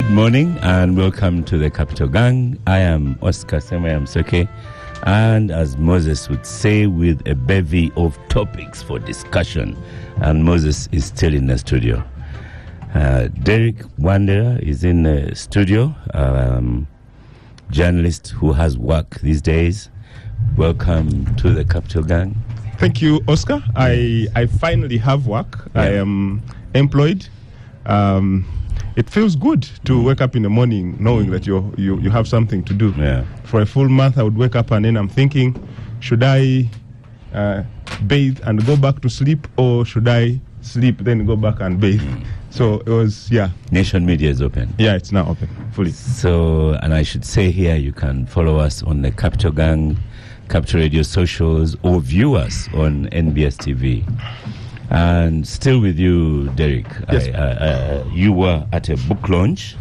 morning and welcome to the Capital Gang. I am Oscar Semayam Soke, and as Moses would say, with a bevy of topics for discussion. And Moses is still in the studio. Derek Wanderer is in the studio, journalist who has work these days. Welcome to the Capital Gang. Thank you, Oscar. I finally have work. Yeah. I am employed. It feels good to wake up in the morning knowing that you have something to do. Yeah. For a full month, I would wake up and then I'm thinking, should I bathe and go back to sleep, or should I sleep then go back and bathe? So it was, Nation Media is open. Yeah, it's now open fully. So, and I should say here, you can follow us on the Capital Gang, Capital Radio socials, or view us on NBS TV. And still with you, Derek. Yes. You were at a book launch.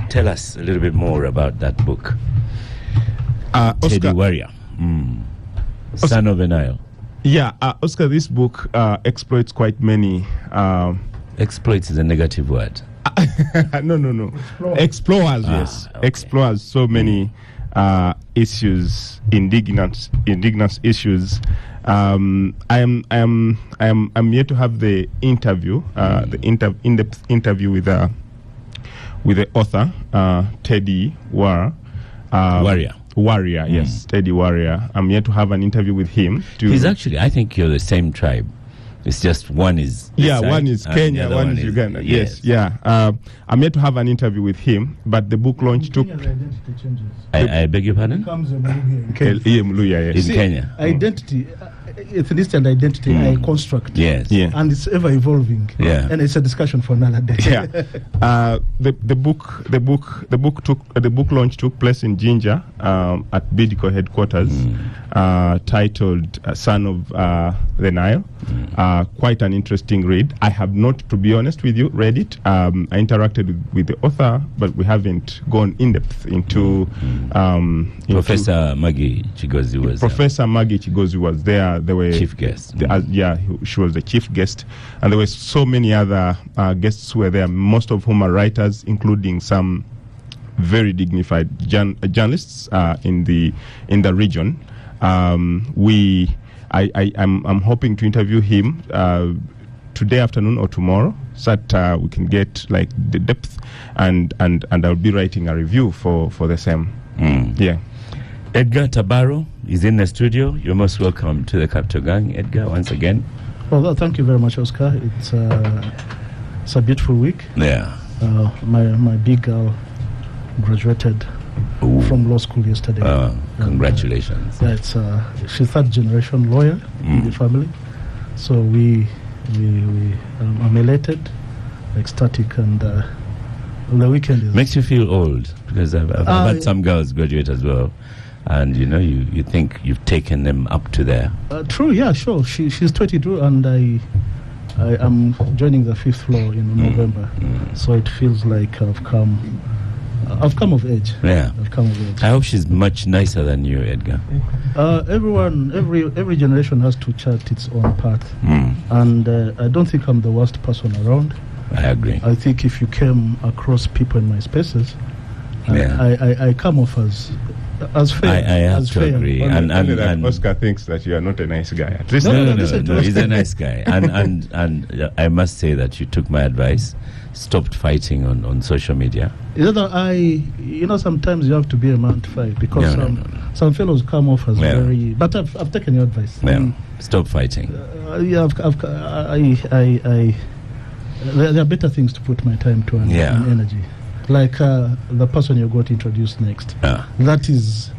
Tell us a little bit more about that book. Teddy Warrior, Son of a Nile. Yeah, Oscar, this book exploits quite many... Exploits is a negative word. No. Explores, yes. Okay. Explores so many issues, indignant issues. I am yet to have the interview, in-depth interview with the author, Teddy Warrior, yes, Teddy Warrior. I'm yet to have an interview with him. He's actually, I think you're the same tribe. It's just one is one is Kenya, one is Uganda. Yes. I'm yet to have an interview with him, but the book launch took... identity changes. I beg your pardon? Becomes a Muluhya in Kenya. Identity, ethnicity and identity are a construct. Yes. Yeah. And it's ever evolving. Yeah. And it's a discussion for another day. Yeah. The book launch took place in Jinja at Bidco headquarters, titled "Son of the Nile." Quite an interesting read. I have not, to be honest with you, read it. I interacted with the author, but we haven't gone in depth into. Professor Maggie Chigozi was. Professor Maggie Chigozi was there. There were chief guest. She was the chief guest, and there were so many other guests who were there. Most of whom are writers, including some very dignified journalists in the region. I'm hoping to interview him today afternoon or tomorrow, so that we can get like the depth, and I'll be writing a review for the same. Yeah. Edgar Tabaro is in the studio. You're most welcome to the Capital Gang, Edgar, once again. Well, thank you very much, Oscar. It's a beautiful week. Yeah. My big girl graduated from law school yesterday. Congratulations. She's third generation lawyer in the family. So I'm elated, ecstatic, and the weekend is... Makes you feel old, because I've had some girls graduate as well. And you think you've taken them up to there. True, yeah, sure. She's 22, and I am joining the fifth floor in November. So it feels like I've come of age. Yeah. I've come of age. I hope she's much nicer than you, Edgar. Every generation has to chart its own path. And I don't think I'm the worst person around. I agree. I think if you came across people in my spaces, I come off as fair. I have to agree. And Oscar thinks that you are not a nice guy. At least no, he's a nice guy. And I must say that you took my advice, stopped fighting on social media. Sometimes you have to be a man to fight, because some fellows come off as very... But I've taken your advice. Stop fighting. There are better things to put my time to and energy. Like the person you're going to introduce next. That is...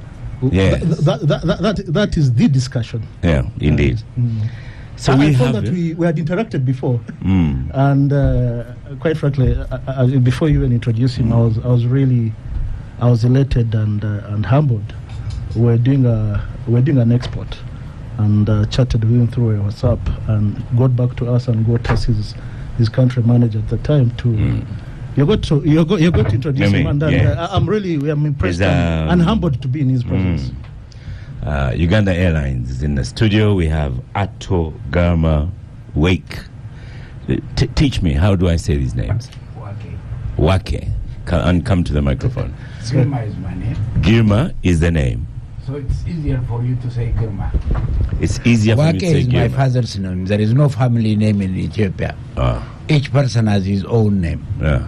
That is the discussion. Yeah, indeed. So I thought that we had interacted before, and quite frankly, before you even introduced him, I was elated and humbled. We're doing an export, and chatted with him through a WhatsApp, and got back to us and got us his country manager at the time to. You're going to introduce him, and I'm impressed and humbled to be in his presence. Uganda Airlines is in the studio. We have Atto Garma Wake. Teach me, how do I say these names? Wake. And come to the microphone. Girma is my name. Girma is the name. So it's easier for you to say Girma. It's easier for me to say Wake is Girma. my father's name. There is no family name in Ethiopia. Each person has his own name. Yeah.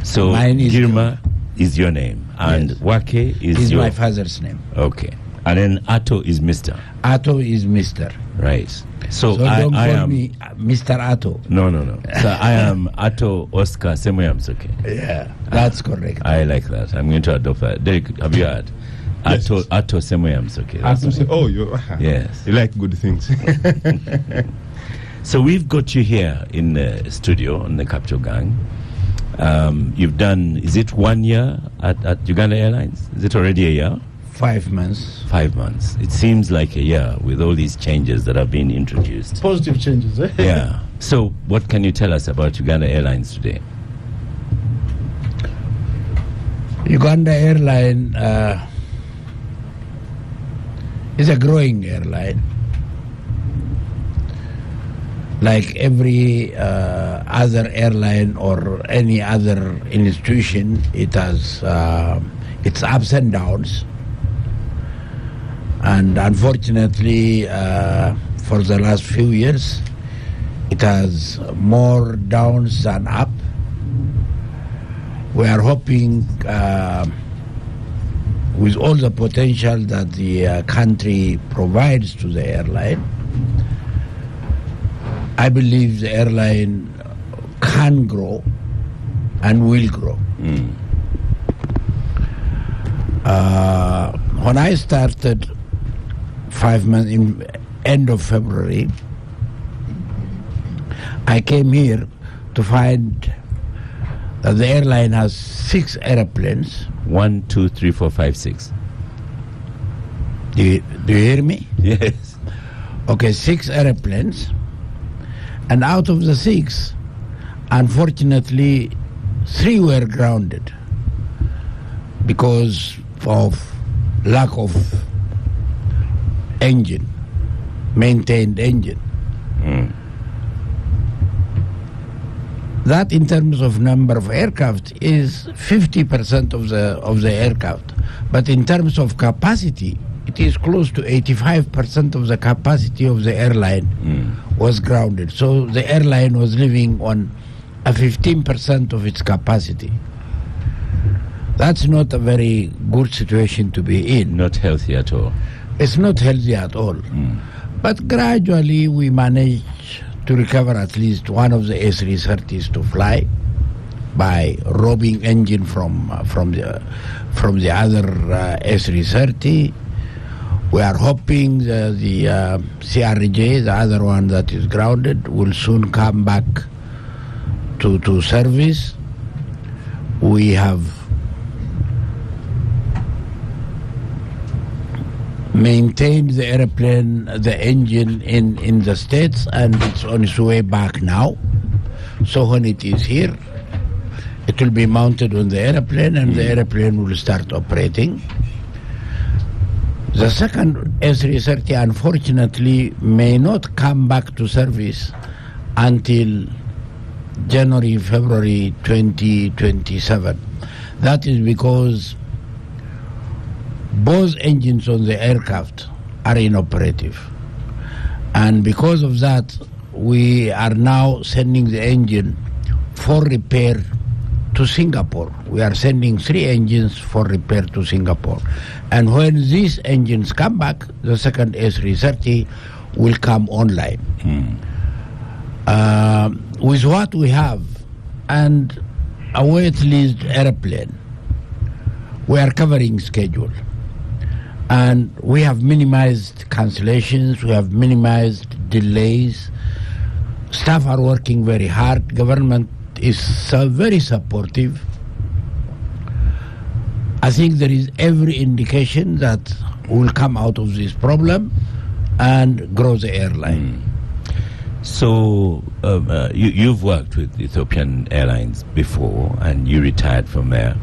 So Mine is Girma is your name, and yes. Wake is my father's name. Okay. And then Ato is Mr. Ato is Mr. Right. So don't I call am me Mr. Ato. No. So I am Ato Oscar Semoyamsoke. Yeah, that's correct. I like that. I'm going to adopt that. Derek, have you heard? Yes. Ato Semoyamsoke. Yes. You like good things. So we've got you here in the studio on the Capital Gang. You've done, is it 1 year at Uganda Airlines? Is it already a year? 5 months. 5 months. It seems like a year with all these changes that have been introduced. Positive changes, eh? Yeah. So what can you tell us about Uganda Airlines today? Uganda Airline is a growing airline. Like every other airline or any other institution, it has its ups and downs. And unfortunately, for the last few years, it has more downs than up. We are hoping, with all the potential that the country provides to the airline, I believe the airline can grow and will grow. When I started 5 months in end of February, I came here to find that the airline has 6 airplanes. 1, 2, 3, 4, 5, 6. Do you hear me? Yes. Okay, 6 airplanes. And out of the 6, unfortunately, 3 were grounded because of lack of engine, maintained engine. That, in terms of number of aircraft, is 50% of the aircraft. But in terms of capacity, it is close to 85% of the capacity of the airline was grounded. So the airline was living on a 15% of its capacity. That's not a very good situation to be in. Not healthy at all. It's not healthy at all. But gradually we managed to recover at least one of the A330s to fly by robbing engine from the other A330. We are hoping the CRJ, the other one that is grounded, will soon come back to service. We have maintained the airplane, the engine in the States, and it's on its way back now. So when it is here, it will be mounted on the airplane and the airplane will start operating. The second A330, unfortunately, may not come back to service until January, February 2027. That is because both engines on the aircraft are inoperative. And because of that, we are now sending the engine for repair to Singapore. We are sending 3 engines for repair to Singapore. And when these engines come back, the second A330 will come online. With what we have and a wait-list airplane, we are covering schedule. And we have minimized cancellations, we have minimized delays. Staff are working very hard. Government is very supportive. I think there is every indication that we'll come out of this problem and grow the airline. So you've worked with Ethiopian Airlines before and you retired from there.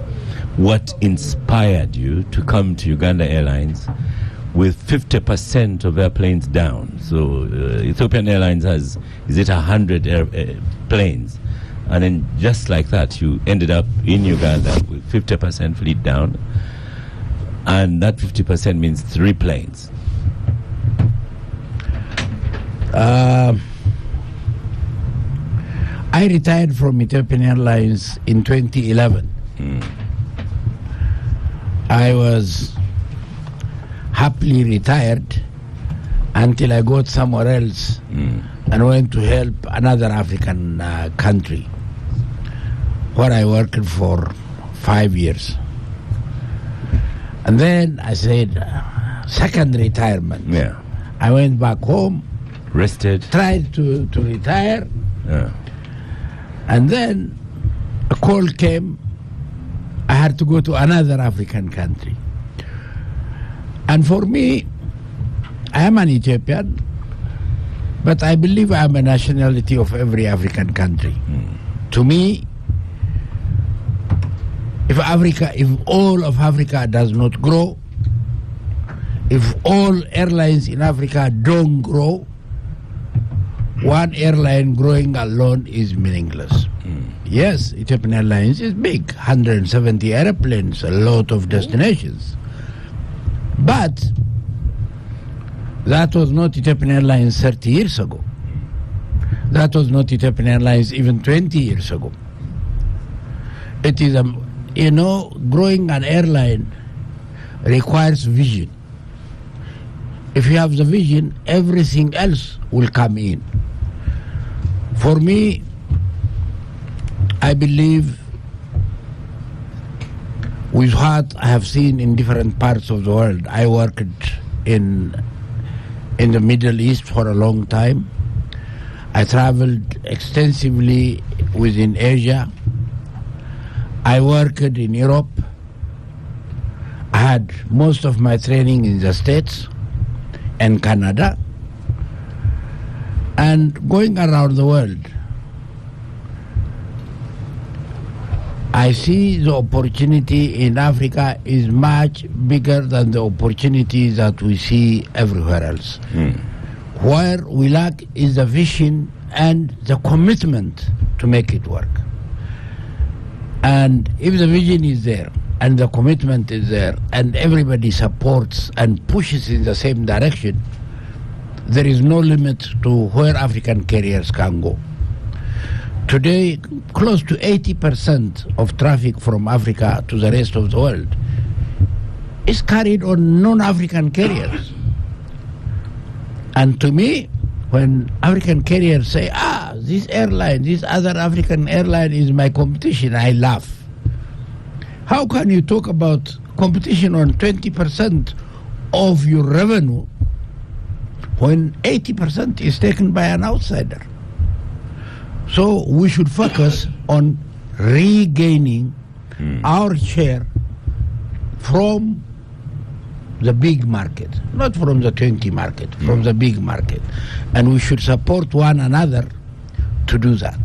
What inspired you to come to Uganda Airlines with 50% of airplanes down? So Ethiopian Airlines has, is it 100 planes And then just like that, you ended up in Uganda with 50% fleet down. And that 50% means 3 planes. I retired from Ethiopian Airlines in 2011. I was happily retired until I got somewhere else and went to help another African country where I worked for 5 years. And then I said, second retirement. Yeah. I went back home, Rested. tried to retire, Yeah. and then a call came. I had to go to another African country. And for me, I am an Ethiopian, but I believe I am a nationality of every African country. To me, if all of Africa does not grow, if all airlines in Africa don't grow, one airline growing alone is meaningless. Yes, Ethiopian Airlines is big, 170 airplanes, a lot of destinations. But that was not Ethiopian Airlines 30 years ago. That was not Ethiopian Airlines even 20 years ago. It is, growing an airline requires vision. If you have the vision, everything else will come in. For me, I believe with what I have seen in different parts of the world. I worked in the Middle East for a long time. I traveled extensively within Asia. I worked in Europe. I had most of my training in the States and Canada. And going around the world, I see the opportunity in Africa is much bigger than the opportunities that we see everywhere else. Where we lack is the vision and the commitment to make it work. And if the vision is there and the commitment is there and everybody supports and pushes in the same direction, there is no limit to where African carriers can go. Today, close to 80% of traffic from Africa to the rest of the world is carried on non-African carriers. And to me, when African carriers say, this airline, this other African airline is my competition, I laugh. How can you talk about competition on 20% of your revenue when 80% is taken by an outsider? So we should focus on regaining our share from the big market, not from the 20 market, from the big market. And we should support one another to do that.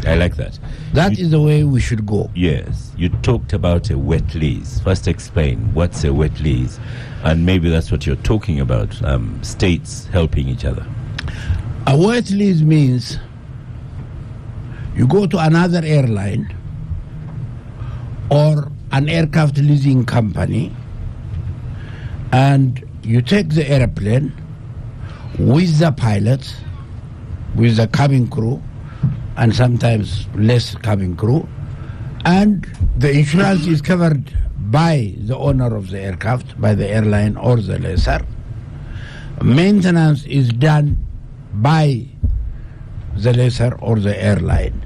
I like that. That is the way we should go. Yes. You talked about a wet lease. First explain what's a wet lease. And maybe that's what you're talking about, states helping each other. A wet lease means you go to another airline or an aircraft leasing company and you take the airplane with the pilot, with the cabin crew, and sometimes less cabin crew, and the insurance is covered by the owner of the aircraft, by the airline or the lessor. Maintenance is done by the lessor or the airline.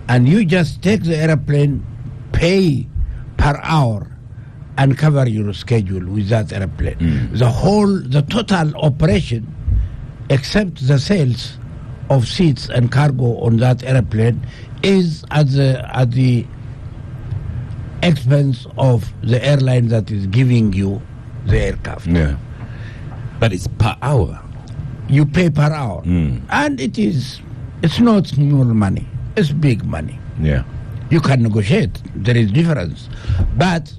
And you just take the airplane, pay per hour, and cover your schedule with that airplane. The total operation, except the sales of seats and cargo on that airplane, is at the expense of the airline that is giving you the aircraft. Yeah. But it's per hour. You pay per hour. And it's not small money. It's big money. Yeah. You can negotiate. There is difference. But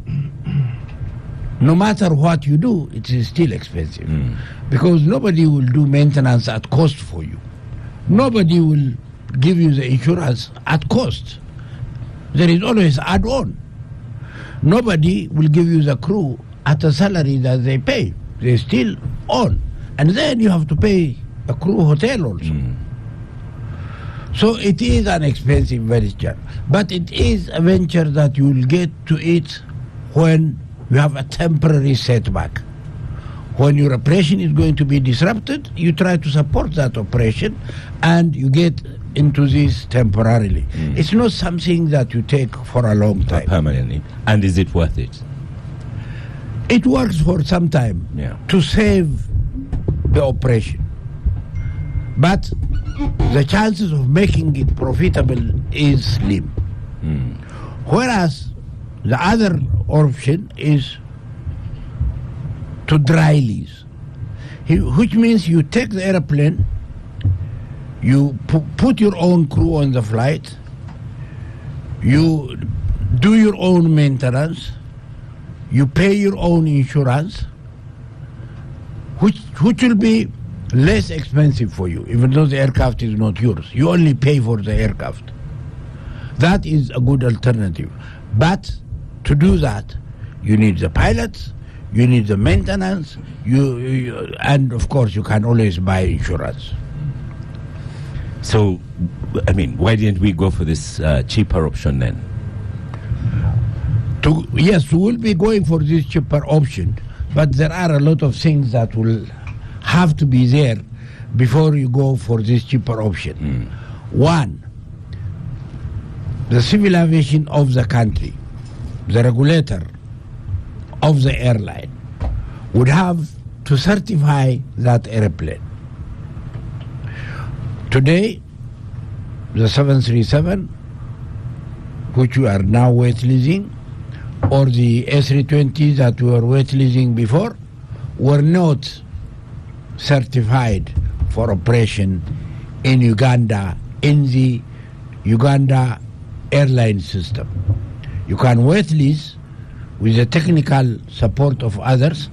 no matter what you do, it is still expensive. Because nobody will do maintenance at cost for you. Nobody will give you the insurance at cost. There is always add-on. Nobody will give you the crew at a salary that they pay. They still own. And then you have to pay a crew hotel also. So it is an expensive venture. But it is a venture that you will get to it when you have a temporary setback. When your operation is going to be disrupted, you try to support that operation and you get into this temporarily. It's not something that you take for a long time. Permanently. And is it worth it? It works for some time to save the operation. But the chances of making it profitable is slim. Whereas the other option is to dry lease, which means you take the airplane, you put your own crew on the flight, you do your own maintenance, you pay your own insurance, which will be less expensive for you, even though the aircraft is not yours. You only pay for the aircraft. That is a good alternative. But to do that, you need the pilots, you need the maintenance, and of course you can always buy insurance. So, I mean, why didn't we go for this cheaper option then? Yes, we will be going for this cheaper option, but there are a lot of things that will have to be there before you go for this cheaper option. One, the civil aviation of the country, the regulator of the airline, would have to certify that airplane. Today, the 737, which we are now wet leasing, or the A320 that we were wet leasing before, were not certified for operation in Uganda, in the Uganda airline system. You can wet lease with the technical support of others,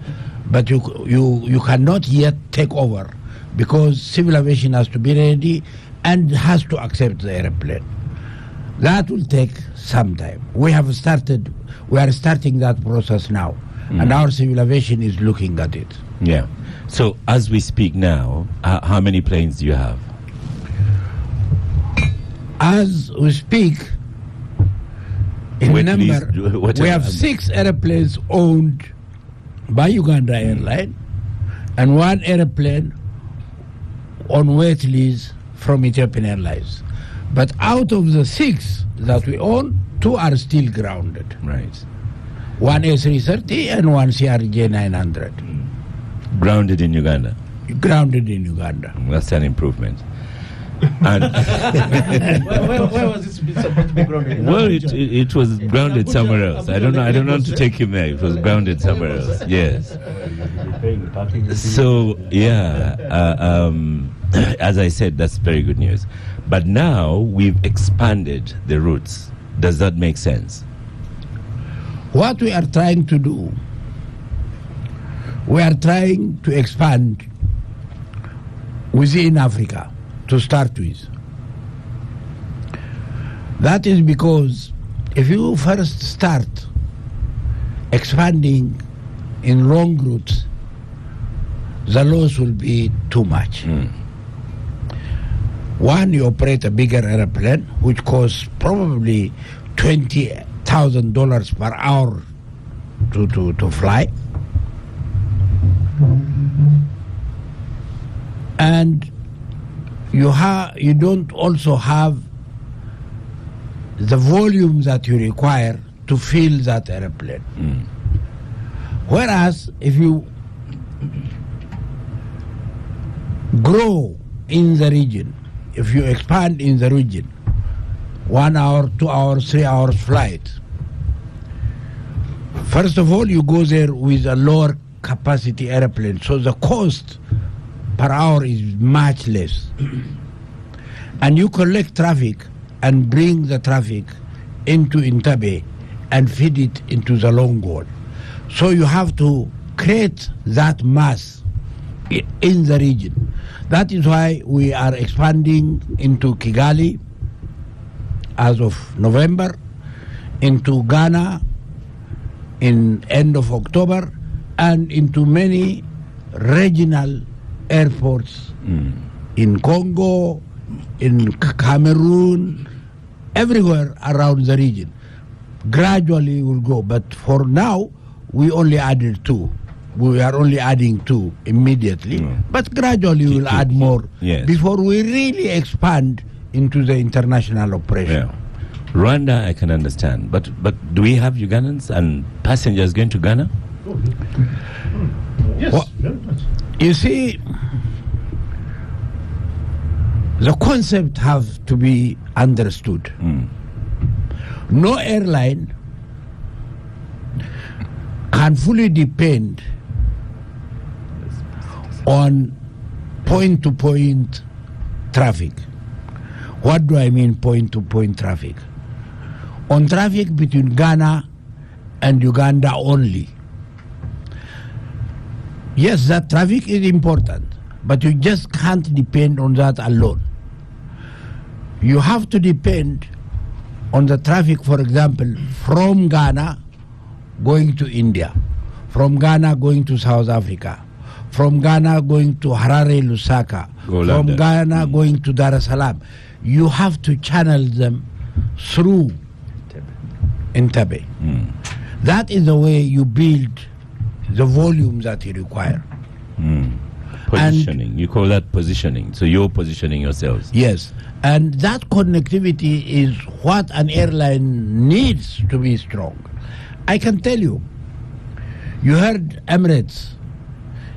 but you cannot yet take over because civil aviation has to be ready and has to accept the airplane. That will take some time. We are starting that process now, and our civil aviation is looking at it. Yeah. So as we speak now, how many planes do you have? As we speak, in number, we have 6 airplanes owned by Uganda Airline and 1 airplane on wet lease from Ethiopian Airlines. But out of the 6 that we own, 2 are still grounded. Right. 1 A330 and 1 CRJ 900. Grounded in Uganda? Grounded in Uganda. That's an improvement. And where was it supposed to be grounded? Well, it was grounded somewhere else. I don't know how to take him there. It was grounded somewhere else. Yes. So, yeah, as I said, that's very good news. But now we've expanded the routes. Does that make sense? What we are trying to do, we are trying to expand within Africa to start with. That is because if you first start expanding in long routes, the loss will be too much. One, you operate a bigger airplane, which costs probably $20,000 per hour to fly. And you don't also have the volume that you require to fill that airplane. Whereas if you grow in the region, if you expand in the region, 1 hour, 2 hours, 3 hours flight, first of all, you go there with a lower capacity airplane, so the cost per hour is much less. And you collect traffic and bring the traffic into Entebbe and feed it into the long haul. So you have to create that mass in the region. That is why we are expanding into Kigali as of November, into Ghana in end of October, and into many regional airports in Congo, in Cameroon, everywhere around the region. Gradually we'll go, but for now we only added 2. We are only adding 2 immediately, but gradually we'll add more before we really expand into the international operation. Yeah. Rwanda, I can understand, but do we have Ugandans and passengers going to Ghana? Yes, well, very much. You see, the concept have to be understood. No airline can fully depend on point-to-point traffic. What do I mean point-to-point traffic? On traffic between Ghana and Uganda only. Yes, that traffic is important, but you just can't depend on that alone. You have to depend on the traffic, for example, from Ghana going to India, from Ghana going to South Africa, from Ghana going to Harare, Lusaka, from Ghana going to Dar es Salaam. You have to channel them through Entebbe. That is the way you build the volume that you require. Positioning. You call that positioning. So you're positioning yourselves. Yes. And that connectivity is what an airline needs to be strong. I can tell you, you heard Emirates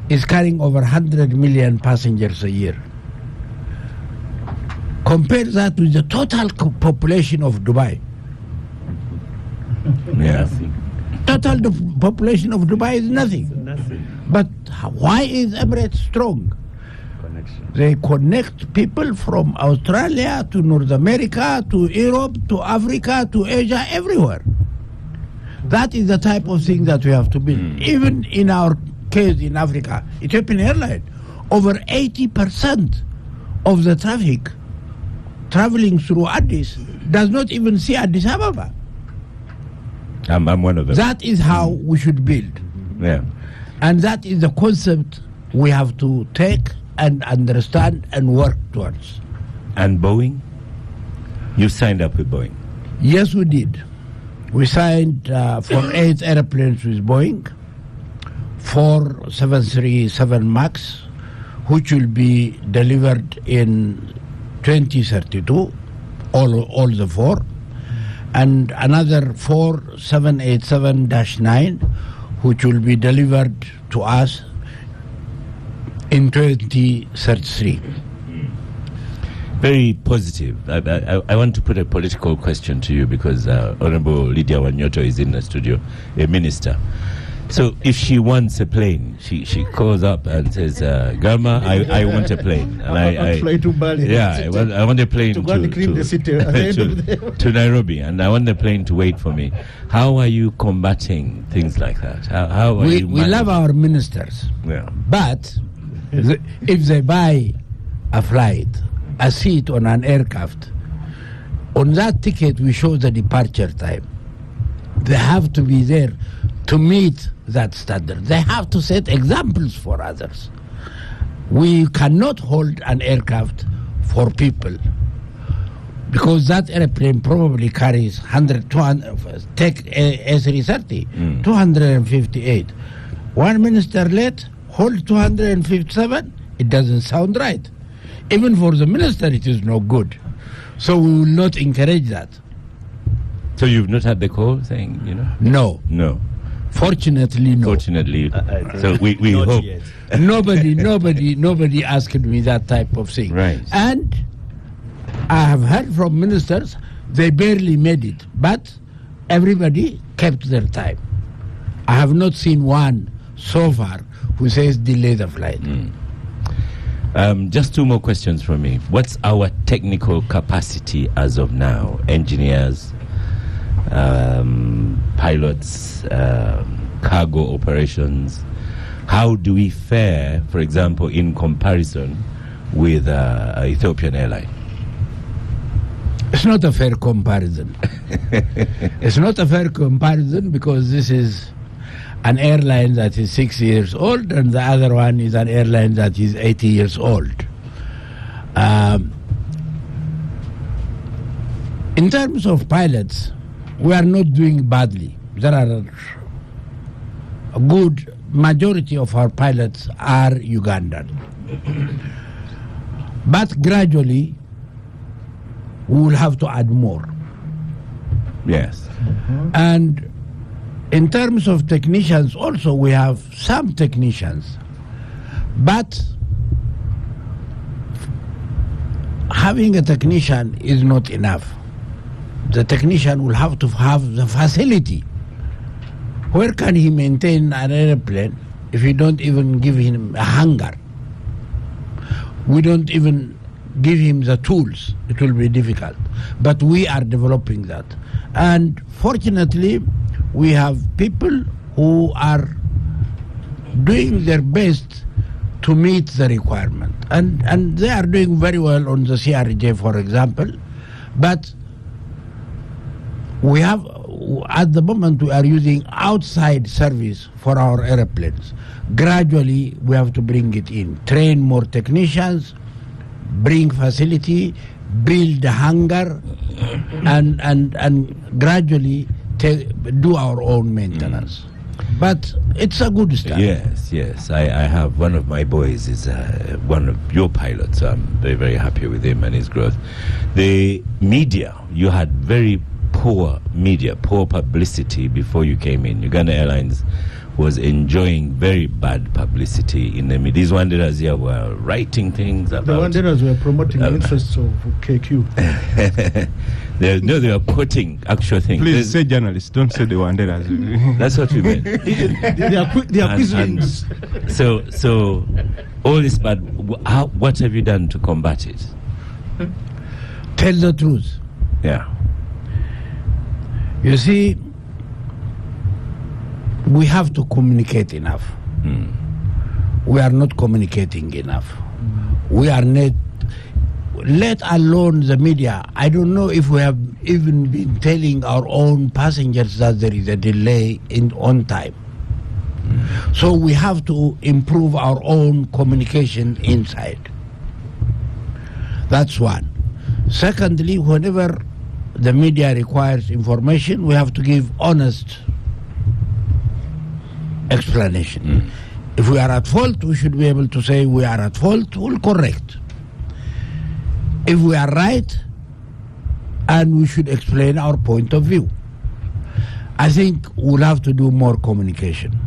is carrying over 100 million passengers a year. Compare that with the total population of Dubai. Yeah. Total population of Dubai is nothing. But why is Emirates strong? They connect people from Australia to North America, to Europe, to Africa, to Asia, everywhere. That is the type of thing that we have to build. Even in our case in Africa, Ethiopian Airlines, over 80% of the traffic traveling through Addis does not even see Addis Ababa. I'm one of them. That is how we should build. Yeah. And that is the concept we have to take and understand and work towards. And Boeing? You signed up with Boeing? Yes, we did. We signed for 8 airplanes with Boeing, 4 737 MAX, which will be delivered in 2032, all the 4, and another 4 787-9, which will be delivered to us in 2033. Very positive. I want to put a political question to you because Honorable Lydia Wanyoto is in the studio, a minister. So if she wants a plane, she calls up and says, Garma, I want a plane. And I fly to Bali. Yeah, I want a plane to Nairobi, and I want the plane to wait for me. How are you combating things like that? How are you we love our ministers, but if they buy a flight, a seat on an aircraft, on that ticket we show the departure time. They have to be there to meet that standard. They have to set examples for others. We cannot hold an aircraft for people because that airplane probably carries 200, take A330, 258. One minister late, hold 257, it doesn't sound right. Even for the minister, it is no good. So we will not encourage that. So you've not had the call saying, No. No. Fortunately, no. Fortunately. So we hope. Nobody asked me that type of thing. Right. And I have heard from ministers, they barely made it. But everybody kept their time. I have not seen one so far who says delay the flight. Just 2 more questions from me. What's our technical capacity as of now? Engineers, pilots, cargo operations. How do we fare, for example, in comparison with Ethiopian Airlines? It's not a fair comparison. It's not a fair comparison because this is an airline that is 6 years old and the other one is an airline that is 80 years old. In terms of pilots, we are not doing badly. There are a good majority of our pilots are Ugandan. But gradually, we will have to add more. Yes. And in terms of technicians also, we have some technicians. But having a technician is not enough. The technician will have to have the facility. Where can he maintain an airplane if you don't even give him a hangar? We don't even give him the tools. It will be difficult. But we are developing that. And fortunately, we have people who are doing their best to meet the requirement. And they are doing very well on the CRJ, for example. But we have, at the moment, we are using outside service for our airplanes. Gradually, we have to bring it in. Train more technicians, bring facility, build a hangar, and gradually do our own maintenance. But it's a good start. Yes. I have one of my boys is one of your pilots. I'm very, very happy with him and his growth. The media, you had very poor media, poor publicity before you came in. Uganda Airlines was enjoying very bad publicity in the media. These Wanderers here were writing things about... The Wanderers were promoting the interests of KQ. They were quoting actual things. Please say journalists, don't say the Wanderers. That's what we meant. They are quizzings. So all this bad, what have you done to combat it? Tell the truth. Yeah. You see, we have to communicate enough. We are not communicating enough. We are not, let alone the media. I don't know if we have even been telling our own passengers that there is a delay on time. So we have to improve our own communication inside. That's one. Secondly, whenever the media requires information, we have to give honest explanation. If we are at fault, we should be able to say we are at fault, we'll correct. If we are right, and we should explain our point of view. I think we'll have to do more communication.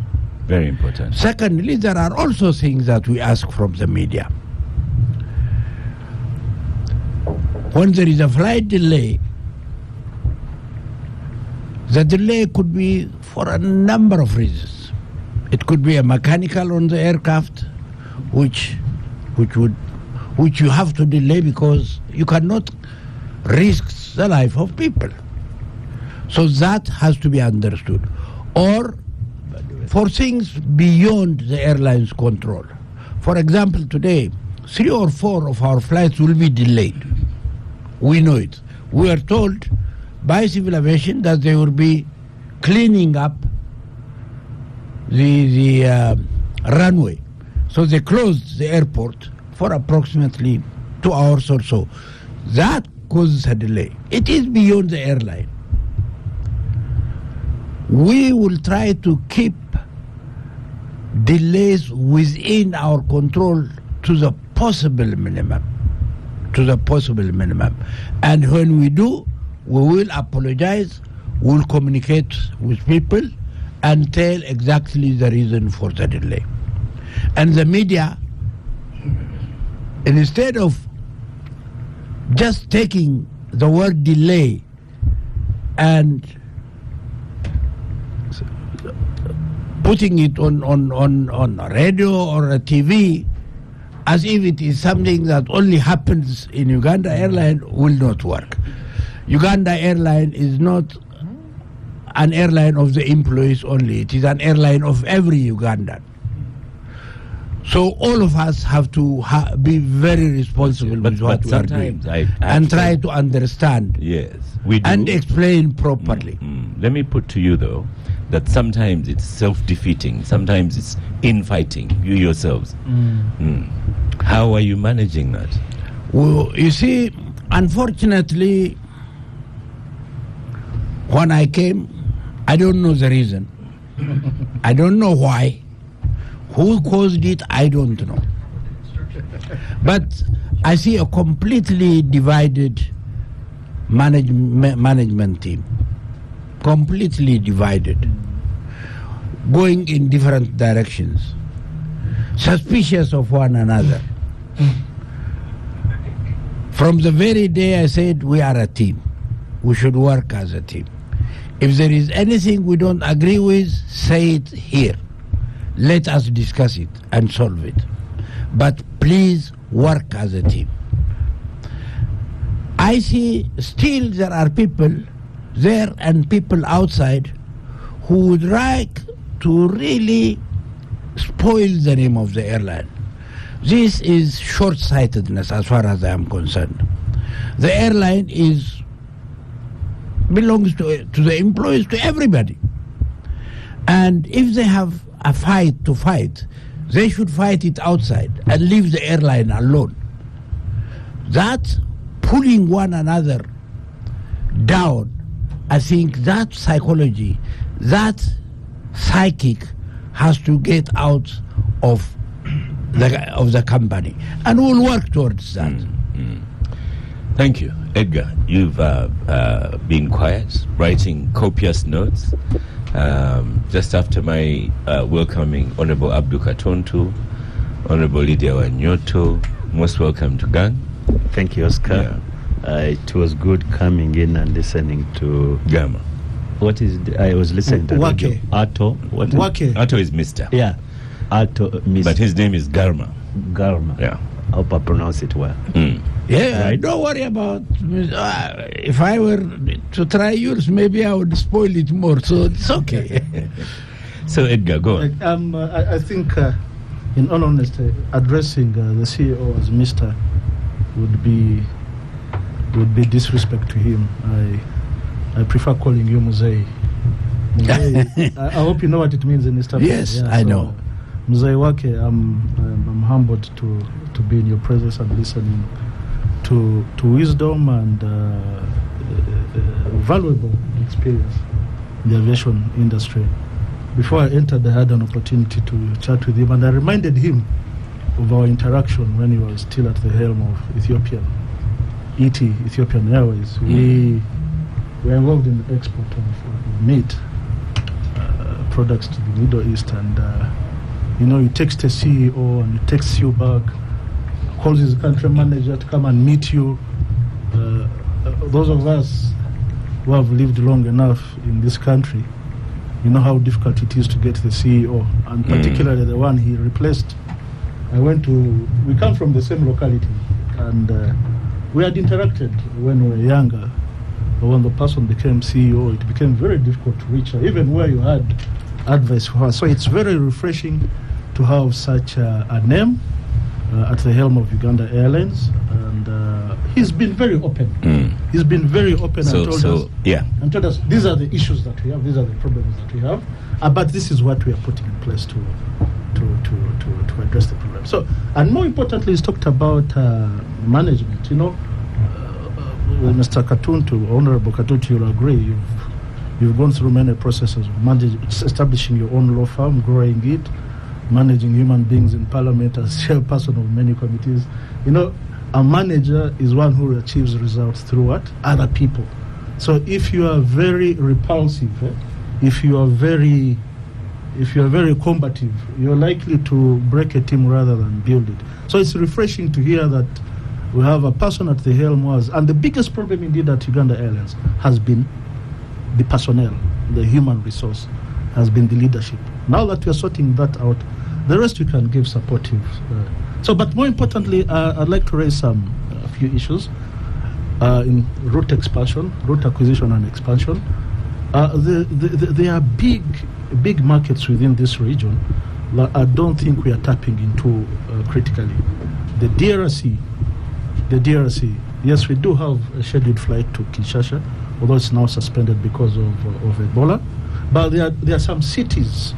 Very important. Secondly, there are also things that we ask from the media. When there is a flight delay, the delay could be for a number of reasons. It could be a mechanical on the aircraft, which you have to delay because you cannot risk the life of people. So that has to be understood. Or for things beyond the airline's control. For example, today, 3 or 4 of our flights will be delayed. We know it. We are told by civil aviation that they will be cleaning up the runway. So they closed the airport for approximately 2 hours or so. That causes a delay. It is beyond the airline. We will try to keep delays within our control to the possible minimum. And when we do, we will apologize, we'll communicate with people and tell exactly the reason for the delay. And the media, instead of just taking the word delay and putting it on a radio or a TV as if it is something that only happens in Uganda Airline, will not work. Uganda Airline is not an airline of the employees only. It is an airline of every Ugandan. So all of us have to be very responsible with what we are doing and try to understand we do. and explain properly. Let me put to you, though, that sometimes it's self-defeating. Sometimes it's infighting, you yourselves. How are you managing that? Well, you see, unfortunately, when I came, I don't know the reason. I don't know why. Who caused it, I don't know. But I see a completely divided management team. Completely divided. Going in different directions. Suspicious of one another. From the very day I said we are a team. We should work as a team. If there is anything we don't agree with, say it here. Let us discuss it and solve it. But please work as a team. I see still there are people there and people outside who would like to really spoil the name of the airline. This is short-sightedness as far as I am concerned. The airline belongs to the employees, to everybody. And if they have a fight to fight, they should fight it outside and leave the airline alone. That pulling one another down, I think that psychology, that psychic has to get out of the company, and we'll work towards that. Thank you. Edgar, you've been quiet, writing copious notes. Just after my welcoming Honorable Abdul Katonto, Honorable Lydia Wanyoto, most welcome to Gang. Thank you, Oscar. It was good coming in and listening to Gama. What is I was listening to Wake. Atto. What is Wake. Atto is Mr. Yeah, Atto, Mr. But his name is Garma. Garma. Yeah. I hope I pronounce it well. Yeah, don't worry about. If I were to try yours, maybe I would spoil it more. So it's okay. So Edgar, go on. I think, in all honesty, addressing the CEO as Mr. would be disrespect to him. I prefer calling you Muzei. I hope you know what it means in East Africa. Yes, I know. Muzei Wake, I'm humbled to be in your presence and listening to wisdom and valuable experience in the aviation industry. Before I entered, I had an opportunity to chat with him, and I reminded him of our interaction when he was still at the helm of Ethiopian Airways. We were involved in the export of meat products to the Middle East, and you text a CEO and he texts you back, calls his country manager to come and meet you. Those of us who have lived long enough in this country, you know how difficult it is to get the CEO, and particularly the one he replaced. We come from the same locality, and we had interacted when we were younger. But when the person became CEO, it became very difficult to reach her, even where you had advice for her. So it's very refreshing to have such a name at the helm of Uganda Airlines, and he's been very open. He's been very open and told us these are the issues that we have, these are the problems that we have, but this is what we are putting in place to address the problem. So, and more importantly, he's talked about management. Mr. Katonto, Honorable Katonto, you'll agree, you've gone through many processes of establishing your own law firm, growing it, managing human beings in Parliament as chairperson of many committees. A manager is one who achieves results through what? Other people. So if you are very repulsive, if you are very combative, you're likely to break a team rather than build it. So it's refreshing to hear that we have a person at the helm and the biggest problem indeed at Uganda Airlines has been the personnel, the human resource, has been the leadership. Now that we are sorting that out, the rest we can give supportive. But more importantly, I'd like to raise a few issues in route expansion, route acquisition and expansion. There are big markets within this region I don't think we are tapping into critically. The DRC, yes, we do have a scheduled flight to Kinshasa, although it's now suspended because of Ebola. But there are some cities,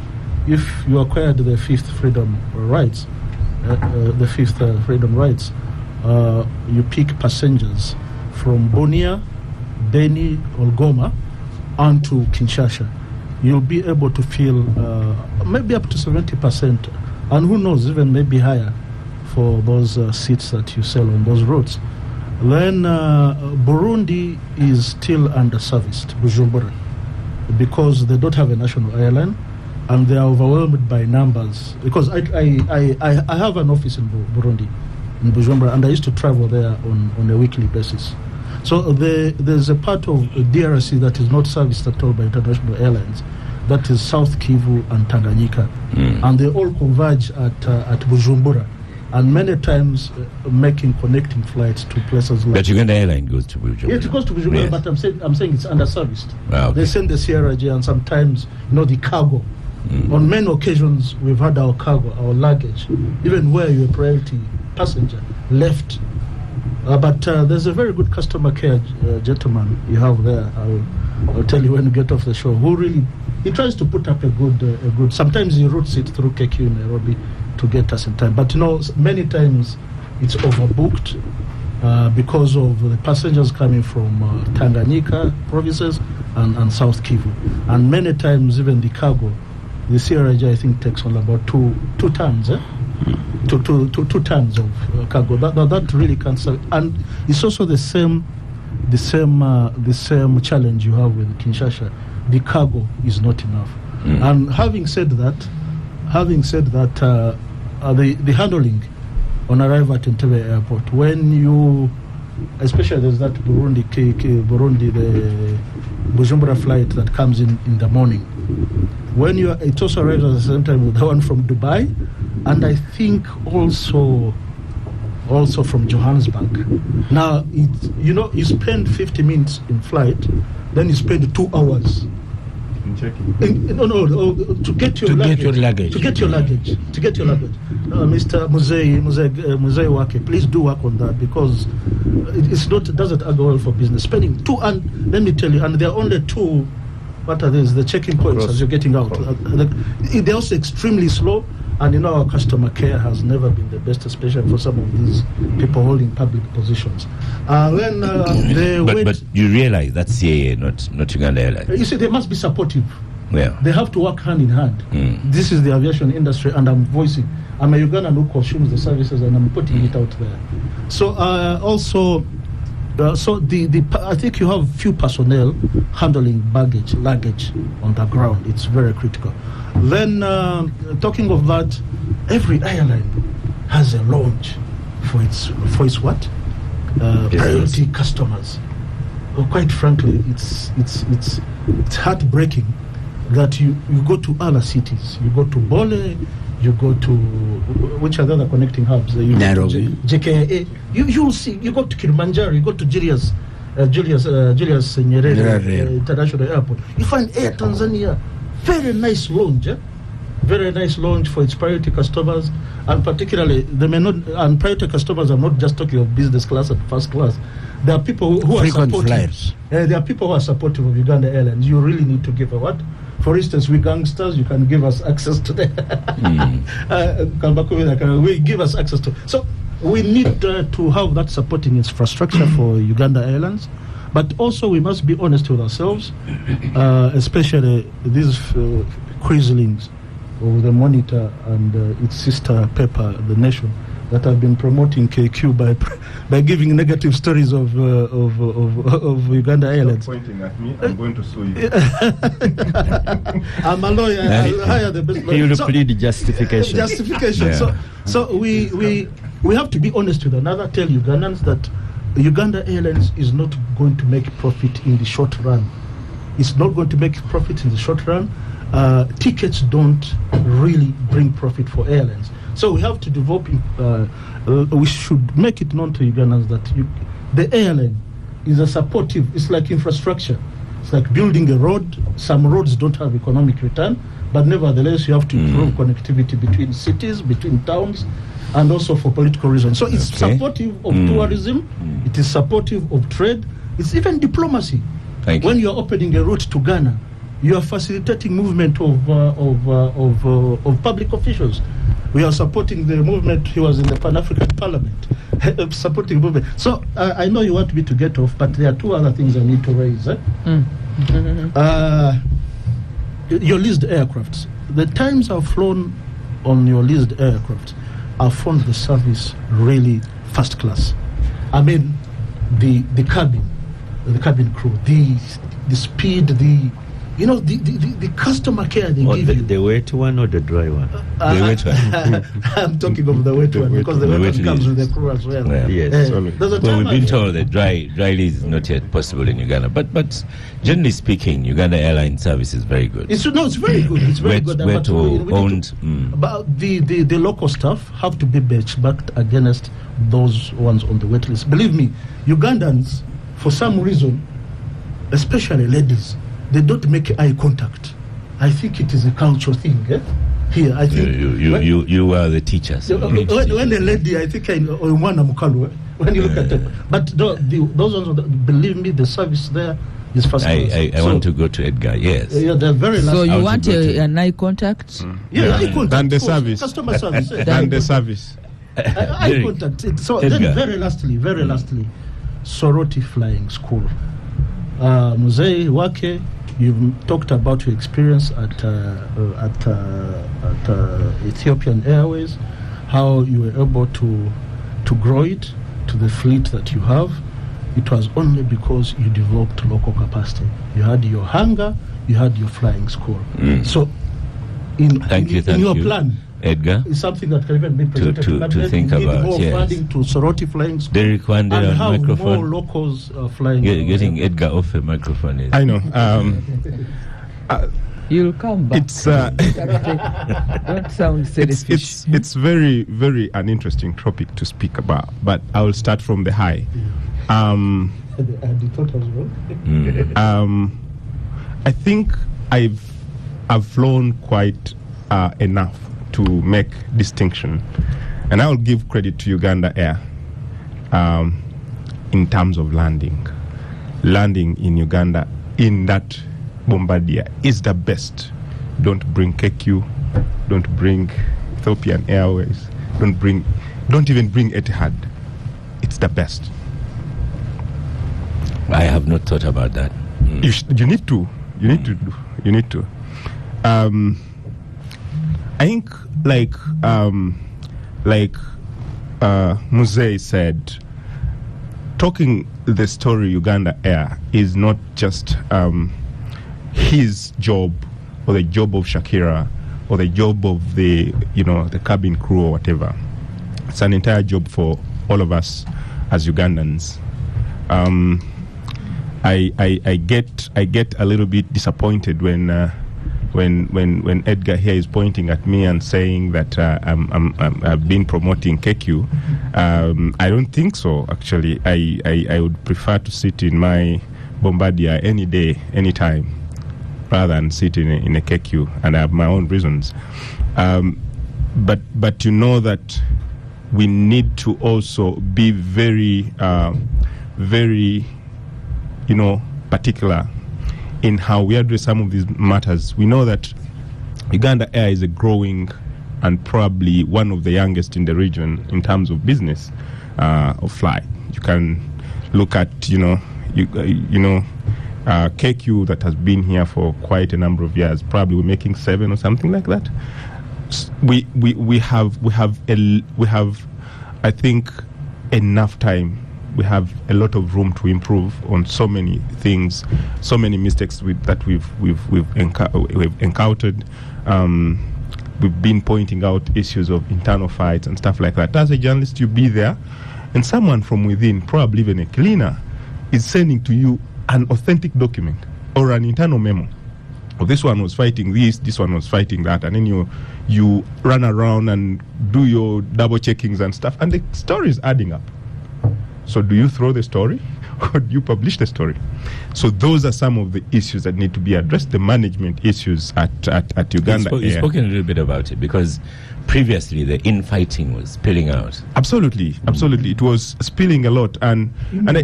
if you acquired the fifth freedom rights, you pick passengers from Bunia, Beni, or Goma onto Kinshasa. You'll be able to feel maybe up to 70%, and who knows, even maybe higher for those seats that you sell on those routes. Then Burundi is still under-serviced, Bujumbura, because they don't have a national airline, and they are overwhelmed by numbers. Because I have an office in Burundi, in Bujumbura, and I used to travel there on a weekly basis. So there's a part of DRC that is not serviced at all by international airlines. That is South Kivu and Tanganyika. And they all converge at Bujumbura. And many times making connecting flights to places like... But Uganda Airline goes to Bujumbura. Yeah, it goes to Bujumbura, yes. But I'm saying it's under-serviced. Okay. They send the CRJ and sometimes, the cargo. On many occasions, we've had our cargo, our luggage, even where you're a priority passenger, left. But there's a very good customer care gentleman you have there. I'll tell you when you get off the show. Who really, he tries to put up a good. Sometimes he routes it through KQ in Nairobi to get us in time. But many times it's overbooked because of the passengers coming from Tanganyika provinces and South Kivu, and many times even the cargo. The CRJ, I think, takes only about two tons. Two tons of cargo. That really can't serve. And it's also the same challenge you have with Kinshasa. The cargo is not enough. And having said that, the handling on arrival at Entebbe Airport, when you, especially there's that Burundi, the Bujumbura flight that comes in the morning. When it also arrives at the same time with the one from Dubai, and I think also from Johannesburg. Now, you spend 50 minutes in flight, then you spend 2 hours. To get your luggage. Mr. Muzei Wake, please do work on that, because it doesn't add well for business. Spending 2, and let me tell you, and there are only 2. What are these? The checking points as you're getting out. They're also extremely slow, and our customer care has never been the best, especially for some of these people holding public positions. But you realize that's CAA, not Uganda Airlines. You see, they must be supportive. Yeah. They have to work hand in hand. This is the aviation industry, and I'm a Ugandan who consumes the services, and I'm putting it out there. So I think you have few personnel handling luggage on the ground. It's very critical. Then, talking of that, every airline has a lounge for its what? Priority customers. Well, quite frankly, it's heartbreaking that you go to other cities. You go to Bole, you go to which are the other connecting hubs? Nairobi, JKIA. You'll see. You go to Kilimanjaro. You go to Julius Nyerere International Airport. You find Air Tanzania, very nice lounge. Very nice lounge for its priority customers, and particularly and priority customers. I'm not just talking of business class and first class. There are people who are supportive. There are people who are supportive of Uganda Airlines. You really need to give a what? For instance, we gangsters, you can give us access to them. We give us access to. So we need to have that supporting infrastructure for Uganda Airlines, but also we must be honest with ourselves, especially these quislings of the Monitor and its sister paper, The Nation, that have been promoting KQ by giving negative stories of Uganda Airlines. Stop pointing at me. I'm going to sue you. I'm a lawyer. I'll hire the best lawyer. You will plead justification. Justification. Yeah. So we have to be honest with another. Tell Ugandans that Uganda Airlines is not going to make profit in the short run. It's not going to make profit in the short run. Tickets don't really bring profit for airlines. So we have to develop, we should make it known to Ugandans that the airline is a supportive, it's like infrastructure. It's like building a road. Some roads don't have economic return, but nevertheless you have to improve connectivity between cities, between towns, and also for political reasons. So it's supportive of tourism, it is supportive of trade, it's even diplomacy. When you're opening a route to Ghana, you are facilitating movement of public officials. We are supporting the movement. He was in the Pan-African Parliament, supporting movement. So I know you want me to get off, but there are two other things I need to raise. Your leased aircrafts. The times I've flown on your leased aircraft, I've found the service really first class. I mean, the cabin crew, the speed, the customer care they give you. The wet one or the dry one? The wet one. I'm talking of the wet one because the wet one comes with the crew as well. Yeah. Yes. Well, we've been told that dry lease is not yet possible in Uganda, but generally speaking, Uganda Airline service is very good. It's very good. It's very good. Wet or owned. But the local staff have to be benchmarked against those ones on the wait list. Believe me, Ugandans, for some reason, especially ladies, they don't make eye contact. I think it is a cultural thing. Here, I think you are the teachers. When a lady, I think when you look at them, but those ones, believe me, the service there is first class. I want to go to Edgar. Yes. Yeah, they're very. So you want an eye contact? Yeah, eye contact. And the service. Customer service. And the service. Eye contact. So then, very lastly, Soroti Flying School. Muzei Wake, you've talked about your experience at Ethiopian Airways, how you were able to grow it to the fleet that you have. It was only because you developed local capacity. You had your hangar, you had your flying school. So, in your plan, Edgar, it's something that can even be presented to think about. More funding to Soroti Flying School. Derek Wande and on how microphone. More locals flying. Getting Edgar off a microphone is. I know. You'll come back. It's don't sound selfish. it's very, very an interesting topic to speak about. But I will start from the high. I think I've flown quite enough to make distinction, and I will give credit to Uganda Air in terms of landing in Uganda in that Bombardier is the best. Don't bring KQ, don't bring Ethiopian Airways, don't even bring Etihad. It's the best. I have not thought about that. You need to. I think like Muzei said, talking the story Uganda Air is not just his job or the job of Shakira or the job of the cabin crew or whatever. It's an entire job for all of us as Ugandans. I get a little bit disappointed when Edgar here is pointing at me and saying that I've been promoting KQ. I don't think so, actually. I would prefer to sit in my Bombardier any day, any time, rather than sit in a KQ, and I have my own reasons. But you know that we need to also be very, very, particular in how we address some of these matters. We know that Uganda Air is a growing and probably one of the youngest in the region in terms of business of flight. You can look at KQ that has been here for quite a number of years. Probably we're making 7 or something like that. We have I think enough time. We have a lot of room to improve on so many things, so many mistakes that we've encountered. We've been pointing out issues of internal fights and stuff like that. As a journalist, you be there, and someone from within, probably even a cleaner, is sending to you an authentic document or an internal memo. Oh, this one was fighting this one was fighting that, and then you run around and do your double checkings and stuff, and the story is adding up. So do you throw the story, could you publish the story? So those are some of the issues that need to be addressed, the management issues at Uganda Air. You've spoken a little bit about it, because previously the infighting was spilling out. Absolutely. It was spilling a lot, and I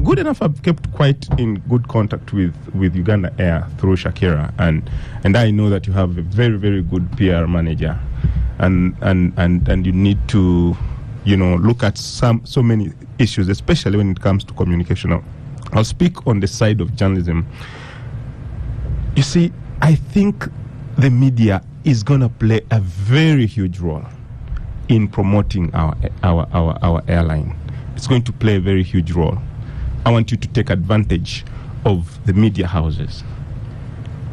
good enough, I've kept quite in good contact with Uganda Air through Shakira, and I know that you have a very, very good PR manager, and you need to, look at so many issues, especially when it comes to communication. I'll speak on the side of journalism. You see, I think the media is going to play a very huge role in promoting our airline. It's going to play a very huge role. I want you to take advantage of the media houses,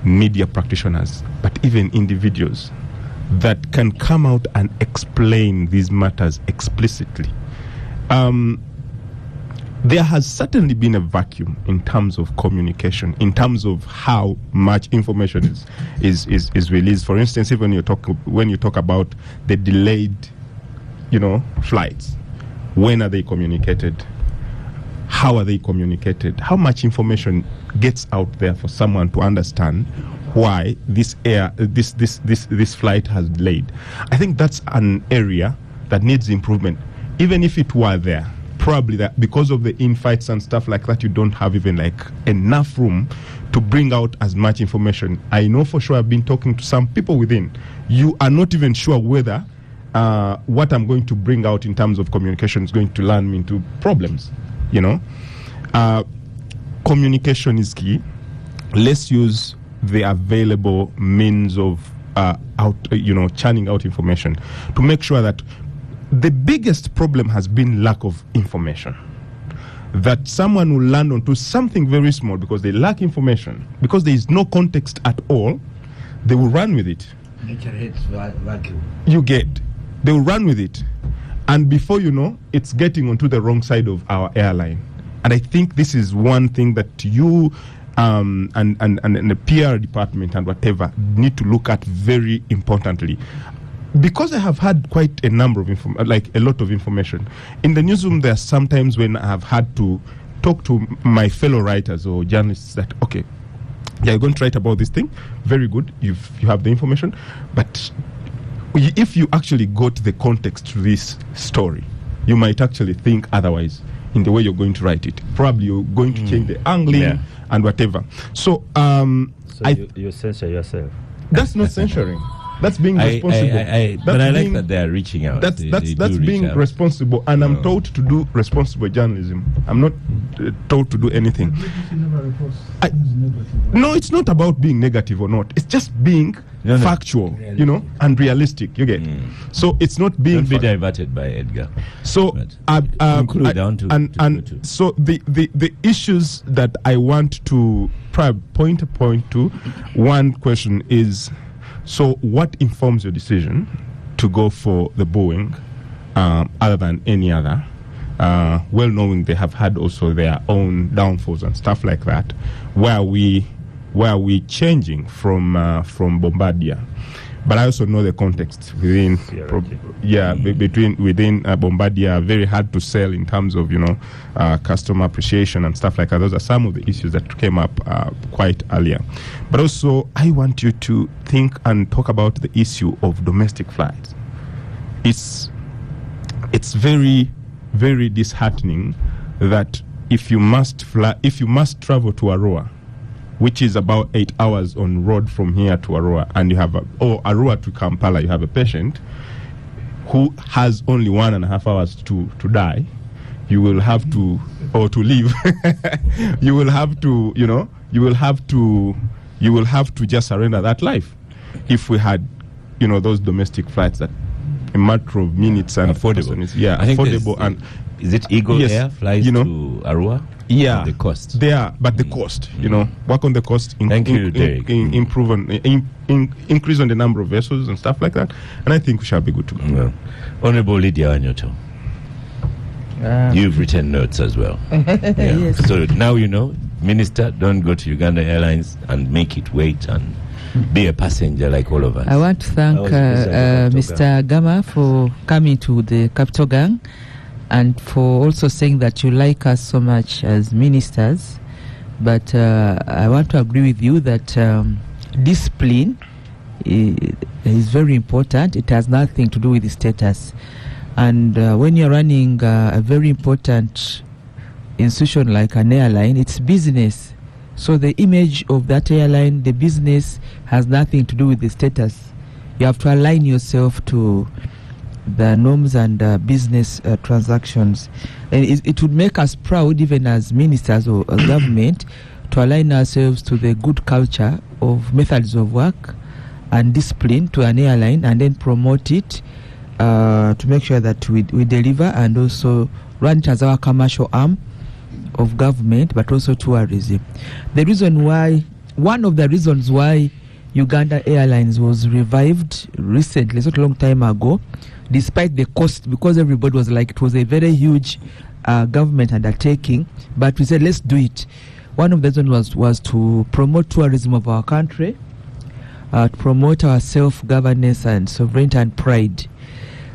media practitioners, but even individuals that can come out and explain these matters explicitly. There has certainly been a vacuum in terms of communication, in terms of how much information is released. For instance, even when you talk about the delayed, flights, when are they communicated? How are they communicated? How much information gets out there for someone to understand why this flight has delayed? I think that's an area that needs improvement. Even if it were there, probably that because of the infights and stuff like that, you don't have even enough room to bring out as much information. I know for sure, I've been talking to some people within. You are not even sure whether what I'm going to bring out in terms of communication is going to land me into problems. Communication is key. Let's use the available means of churning out information to make sure that the biggest problem has been lack of information. That someone will land onto something very small because they lack information, because there is no context at all, they will run with it. Nature hates vacuum. They will run with it. And before you know, it's getting onto the wrong side of our airline. And I think this is one thing that you and the PR department and whatever need to look at very importantly. Because I have had quite a number of a lot of information. In the newsroom, there are sometimes when I have had to talk to my fellow writers or journalists that, okay, you're going to write about this thing, very good, you have the information, but if you actually got the context to this story, you might actually think otherwise in the way you're going to write it. Probably you're going to change the angling and whatever. So, you censor yourself. That's not censoring. That's being responsible. But I like that they are reaching out. That's being responsible, and I'm taught to do responsible journalism. I'm not taught to do anything. No, it's not about being negative or not. It's just being factual, and realistic. You get. So it's not being. Don't be diverted by Edgar. So so the issues that I want to point to, one question is. So what informs your decision to go for the Boeing other than any other, well knowing they have had also their own downfalls and stuff like that? Where are we changing from Bombardier? But I also know the context within within Bombardier, very hard to sell in terms of customer appreciation and stuff like that. Those are some of the issues that came up quite earlier. But also, I want you to think and talk about the issue of domestic flights. It's very, very disheartening that if you must travel to Arua, which is about 8 hours on road from here to Arua, and you have Arua to Kampala, you have a patient who has only 1.5 hours to die. You will have to, or to live. you will have to just surrender that life. If we had, those domestic flights that a matter of minutes and affordable. Affordable and. Is it Eagle Air flies to Arua? Yeah, the cost. They are, but the cost, work on the cost. Thank you, Derek. Improve on, increase on the number of vessels and stuff like that. And I think we shall be good to go. Well, Honorable Lydia Wanyoto, you've written notes as well. Yes. So now Minister, don't go to Uganda Airlines and make it wait and be a passenger like all of us. I want to thank Mr. Gama for coming to the Capital Gang. and for also saying that you like us so much as ministers. But I want to agree with you that discipline is very important. It has nothing to do with the status. And when you're running a very important institution like an airline, it's business. So the image of that airline, the business, has nothing to do with the status. You have to align yourself to the norms and business transactions. And it would make us proud, even as ministers or government, to align ourselves to the good culture of methods of work and discipline to an airline, and then promote it to make sure that we deliver and also run it as our commercial arm of government, but also tourism. One of the reasons why Uganda Airlines was revived recently, not a long time ago, despite the cost, because everybody was like, it was a very huge government undertaking, but we said, let's do it. One of the reasons was to promote tourism of our country, to promote our self-governance and sovereignty and pride.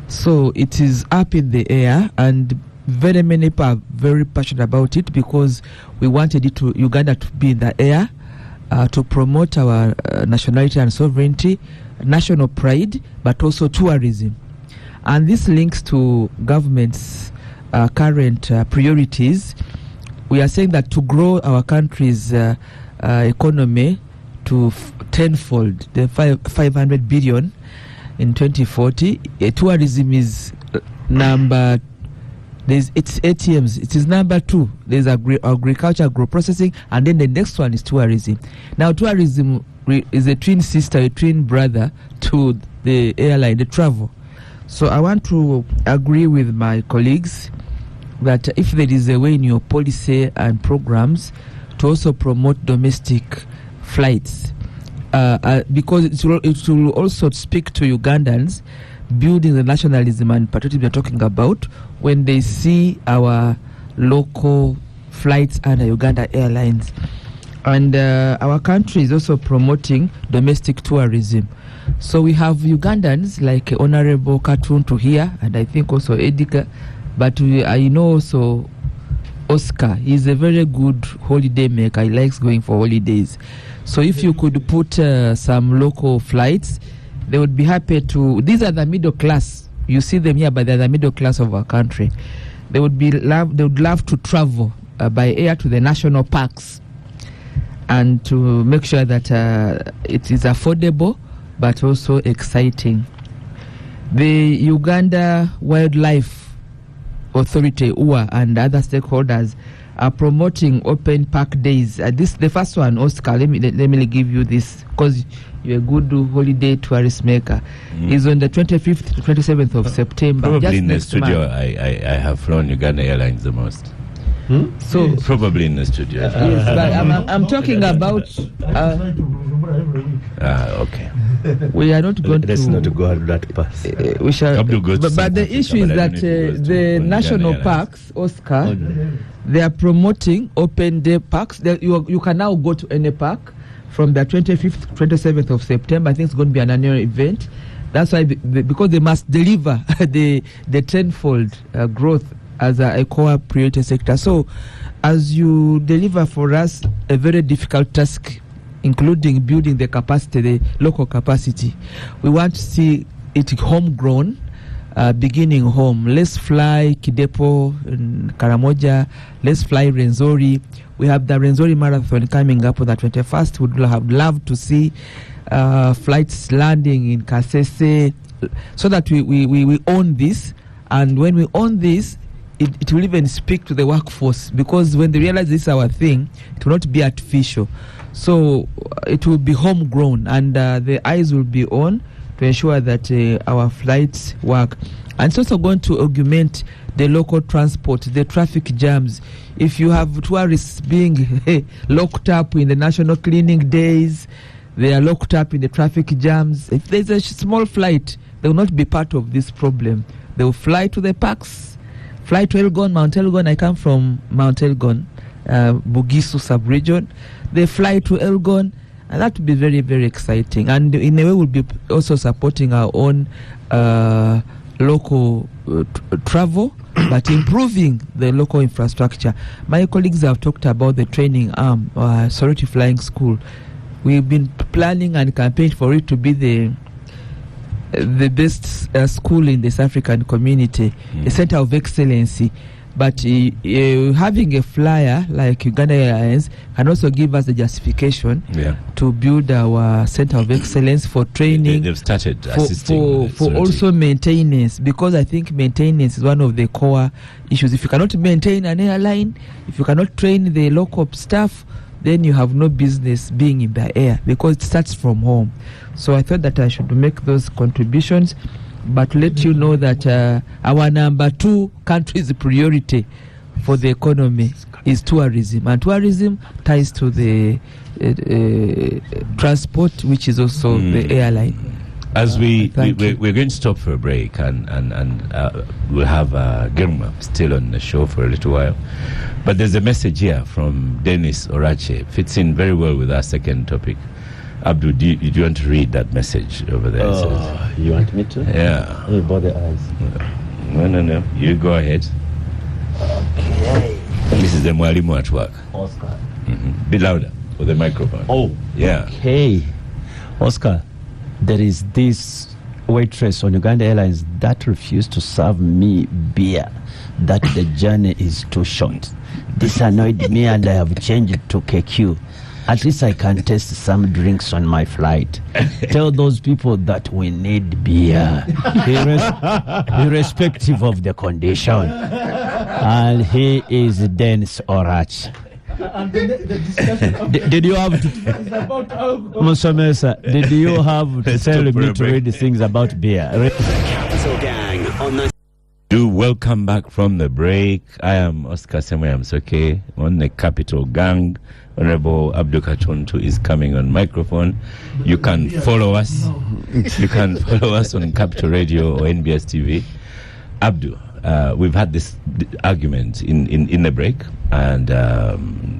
So it is up in the air, and very many people are very passionate about it, because we wanted Uganda to be in the air, to promote our nationality and sovereignty, national pride, but also tourism. And this links to government's current priorities. We are saying that to grow our country's economy to tenfold, the 500 billion in 2040, tourism is number. It's ATMs. It is number 2. There's agriculture, agro-processing, and then the next one is tourism. Now, tourism is a twin sister, a twin brother to the airline, the travel. So I want to agree with my colleagues that if there is a way in your policy and programs to also promote domestic flights, because it will also speak to Ugandans, building the nationalism and patriotism we're talking about, when they see our local flights under Uganda Airlines. And our country is also promoting domestic tourism. So we have Ugandans like Honorable Katuntu here, and I think also Edgar, but I know also Oscar. He's a very good holiday maker. He likes going for holidays. So if you could put some local flights, they would be happy to. These are the middle class. You see them here, but they're the middle class of our country. They would love to travel by air to the national parks, and to make sure that it is affordable but also exciting. The Uganda Wildlife Authority, UWA, and other stakeholders are promoting open park days. The first one, Oscar, let me give you this, because you're a good holiday tourist maker. Is on the 25th to 27th of September. Probably just in the next studio, month. I have flown Uganda Airlines the most. So Yes, probably in the studio. yes, but I'm talking about. Okay. We are not going Let's to. not go at that path. We shall. Abdul goes to But South the Africa, issue is but I that don't know if he goes to the Uganda national Airlines. parks, Oscar, they are promoting open day parks. You can now go to any park from the 25th, 27th of September. I think it's going to be an annual event. That's why, because they must deliver the tenfold growth as a core priority sector. So, as you deliver for us a very difficult task, including building the capacity, the local capacity, we want to see it homegrown, beginning home. Let's fly Kidepo, Karamoja. Let's fly Renzori. We have the Renzori Marathon coming up on the 21st. Would have loved to see flights landing in Kasese, so that we own this. And when we own this, it will even speak to the workforce, because when they realize this is our thing, it will not be artificial. So it will be homegrown, and the eyes will be on to ensure that our flights work. And it's also going to augment the local transport, the traffic jams. If you have tourists being locked up in the national cleaning days, they are locked up in the traffic jams. If there's a small flight, they will not be part of this problem. They will fly to the parks, fly to Elgon, Mount Elgon. I come from Mount Elgon, Bugisu sub-region. They fly to Elgon, and that would be very, very exciting. And in a way, we'll be also supporting our own local travel but improving the local infrastructure. My colleagues have talked about the training arm, Sorority Flying School. We've been planning and campaigning for it to be the best school in this African community, a center of excellency. But having a flyer like Uganda Airlines can also give us the justification to build our center of excellence for training. They've started assisting for also maintenance, because I think maintenance is one of the core issues. If you cannot maintain an airline, if you cannot train the local staff, then you have no business being in the air, because it starts from home. So I thought that I should make those contributions, but let you know that our number 2 country's priority for the economy is tourism, and tourism ties to the transport, which is also the airline. As we're going to stop for a break, and we'll have Girma still on the show for a little while. But there's a message here from Dennis Orache. Fits in very well with our second topic. Abdul, do you want to read that message over there? You want me to? Yeah. Oh, about the eyes. No. You go ahead. Okay. This is the Mwalimu at work. Oscar. Be louder for the microphone. Oh, yeah. Okay. Oscar, there is this waitress on Uganda Airlines that refused to serve me beer, that the journey is too short. This annoyed me, and I have changed it to KQ. At least I can taste some drinks on my flight. Tell those people that we need beer, irrespective of the condition. And he is Dennis Orach. And the discussion Did you have to, Musomesa, did you have to tell me to read things about beer? Capital Gang on the... Do welcome back from the break. I am Oscar Semwe on the Capital Gang. Honorable Abdul Katuntu is coming on microphone. You can follow us. You can follow us on Capital Radio or NBS TV. Abdul, we've had this argument in the break, and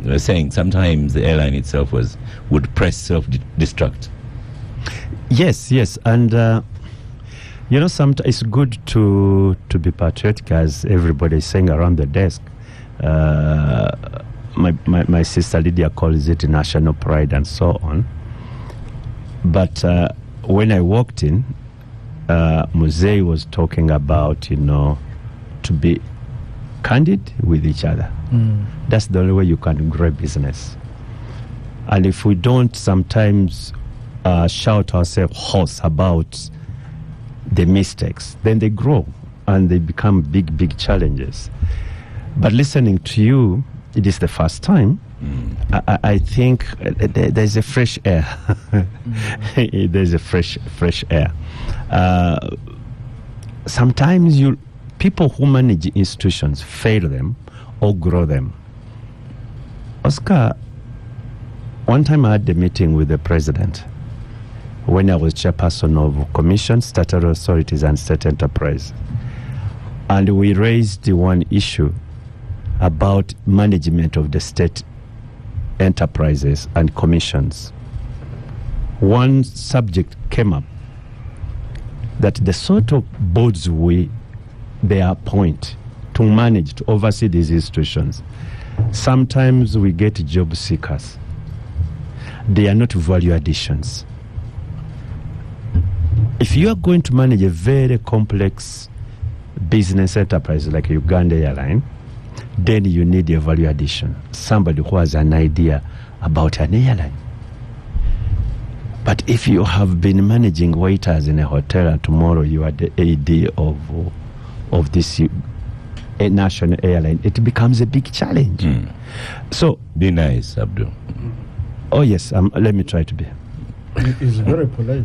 we're saying sometimes the airline itself would press self-destruct. Yes, and sometimes it's good to be patriotic, as everybody is saying around the desk. My sister Lydia calls it national pride and so on. But when I walked in, Muzei was talking about, to be candid with each other. That's the only way you can grow business. And if we don't sometimes shout ourselves hoarse about the mistakes, then they grow and they become big challenges. But listening to you, it is the first time. I think there's a fresh air. There's a fresh air. Sometimes people who manage institutions fail them or grow them. Oscar, one time I had a meeting with the president when I was chairperson of commissions, statutory authorities, and state enterprise. And we raised one issue about management of the state enterprises and commissions. One subject came up, that the sort of boards they appoint to manage, to oversee these institutions, sometimes we get job seekers. They are not value additions. If you are going to manage a very complex business enterprise like Uganda Airline, then you need a value addition, somebody who has an idea about an airline. But if you have been managing waiters in a hotel and tomorrow you are the AD of this national airline, it becomes a big challenge. So be nice, Abdul. Oh yes, let me try to be. He's very polite.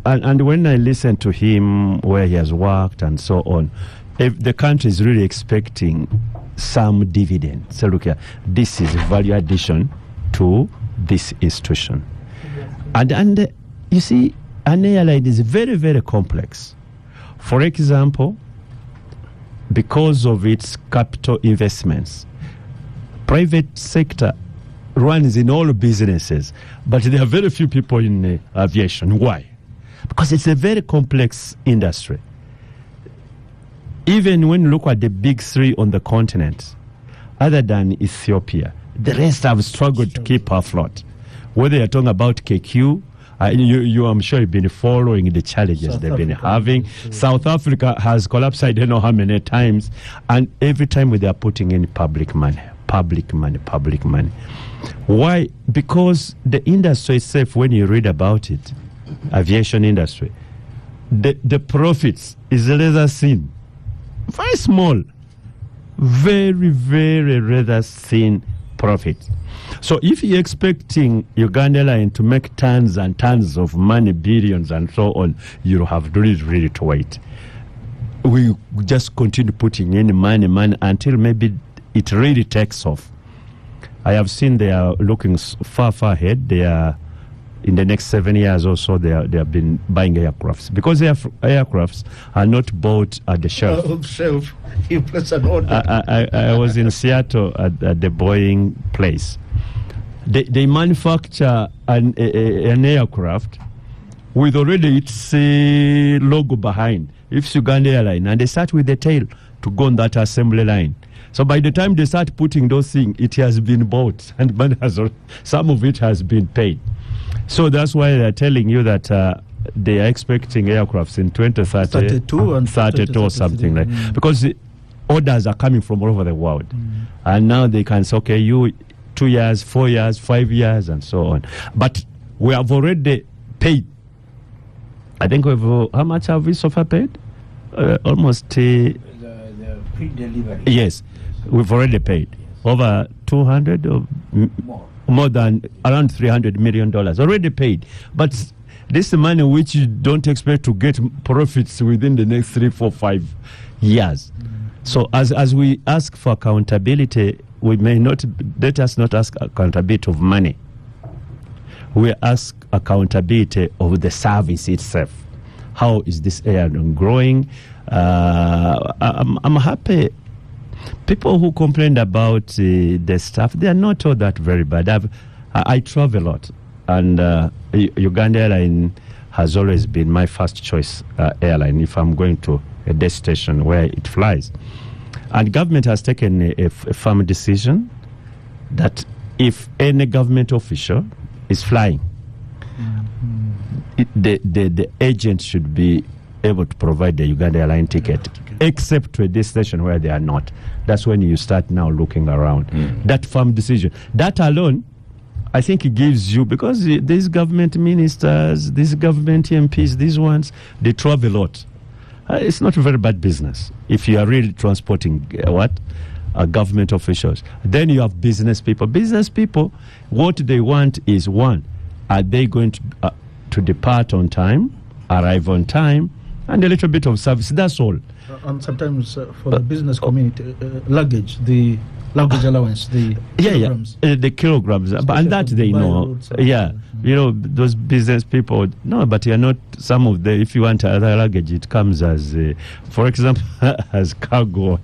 And when I listen to him, where he has worked and so on, if the country is really expecting some dividend, so look here, this is value addition to this institution. And you see, an airline is very, very complex. For example, because of its capital investments, private sector runs in all businesses, but there are very few people in aviation. Why? Because it's a very complex industry. Even when you look at the big three on the continent, other than Ethiopia, the rest have struggled to keep afloat. Whether you're talking about KQ, I'm sure you've been following the challenges South they've been Africa, having. sure. South Africa has collapsed, I don't know how many times, and every time they are putting in public money. Why? Because the industry itself, when you read about it, aviation industry, the profits is rather thin, very small, very, very rather thin profit. So if you're expecting Uganda Airlines to make tons and tons of money, billions and so on, you have really to wait. We just continue putting in money until maybe it really takes off. I have seen they are looking far ahead. They are, in the next 7 years or so, they have been buying aircrafts. Because aircrafts are not bought at the shelf. You place an order. I was in Seattle at the Boeing place. They manufacture an aircraft with already its logo behind. It's Uganda Airlines, and they start with the tail to go on that assembly line. So by the time they start putting those things, it has been bought, and money some of it has been paid. So that's why they're telling you that they are expecting aircrafts in 2030, 32 or something like that. Because the orders are coming from all over the world. And now they can say, okay, you 2 years, 4 years, 5 years, and so on. But we have already paid. I think how much have we so far paid? Almost... The pre-delivery. Yes, we've already paid. Over 200 or more than around $300 million already paid. But this is money which you don't expect to get profits within the next 3, 4, 5 years. So as we ask for accountability, we may not, let us not ask accountability of money. We ask accountability of the service itself. How is this airline growing? I'm happy. People who complained about the staff, they are not all that very bad. I travel a lot, and Uganda Airline has always been my first choice airline if I'm going to a destination where it flies. And government has taken a firm decision that if any government official is flying, the agent should be able to provide the Uganda Airline ticket, except to a destination where they are not. That's when you start now looking around. That firm decision. That alone, I think it gives you, because these government ministers, these government MPs, these ones, they travel a lot. It's not a very bad business if you are really transporting government officials. Then you have business people. Business people, what they want is, one, are they going to depart on time, arrive on time, and a little bit of service. That's all. And sometimes for the business community, luggage, the luggage allowance, the kilograms. The kilograms. And that they know. You know, those business people, no, but you're not, some of the, if you want other luggage, it comes as, for example, as cargo,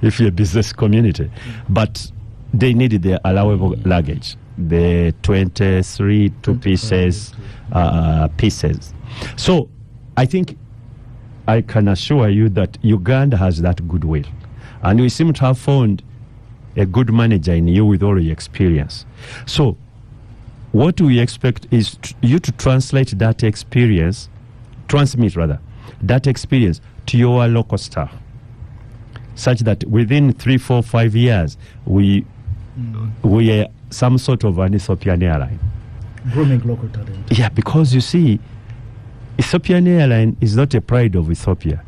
if you're a business community. But they needed the allowable luggage, the 23 pieces. So I think I can assure you that Uganda has that goodwill. And we seem to have found a good manager in you with all your experience. So what we expect is you to transmit that experience to your local staff, such that within 3, 4, 5 years, we are some sort of an Ethiopian airline. Grooming local talent. Yeah, because you see, Ethiopian Airline is not a pride of Ethiopia.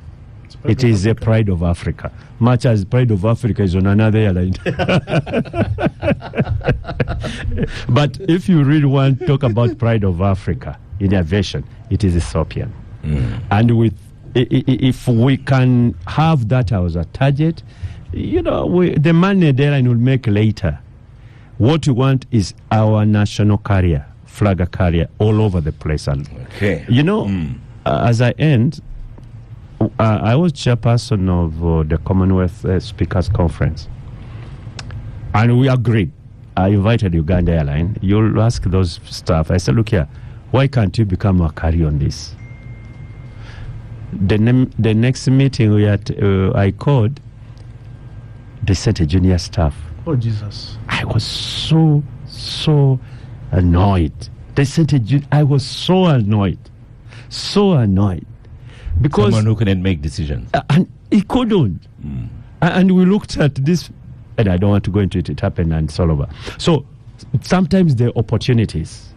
It is a pride of Africa. Much as pride of Africa is on another airline. But if you really want to talk about pride of Africa in aviation, it is Ethiopian. And if we can have that as a target, you know, the money the airline will make later. What we want is our national carrier, flag carrier, all over the place. And you know, as I end, I was chairperson of the Commonwealth Speakers Conference, and we agreed. I invited Uganda Airline. You'll ask those staff. I said, look here, why can't you become a carrier on this? The next meeting I called, they sent a junior staff. Oh, Jesus. I was so annoyed. They sent I was so annoyed. Because someone who couldn't make decisions. And he couldn't. And we looked at this, and I don't want to go into it. It happened, and it's all over. So sometimes the opportunities.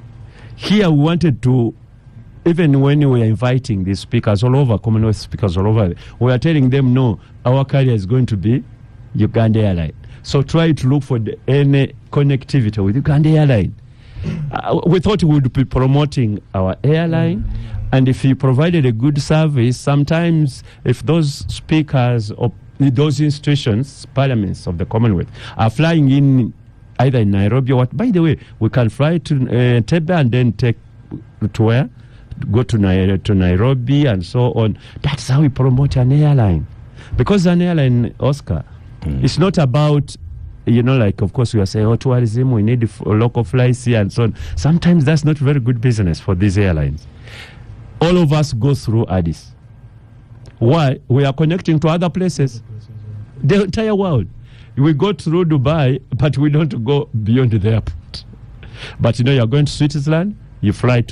Here we wanted to, even when we were inviting the speakers all over, Commonwealth speakers all over, we were telling them, no, our carrier is going to be Uganda Airline. So try to look for any connectivity with Uganda Airline. We thought we would be promoting our airline, and if you provided a good service, sometimes if those speakers or those institutions, parliaments of the Commonwealth, are flying in either in Nairobi or what, by the way, we can fly to Entebbe and then take to where? Go to Nairobi and so on. That's how we promote an airline. Because an airline, Oscar, it's not about, like, of course, we are saying, tourism, we need local flights here and so on. Sometimes that's not very good business for these airlines. All of us go through Addis. Why? We are connecting to other places. The entire world. We go through Dubai, but we don't go beyond the airport. But you're going to Switzerland, you fly with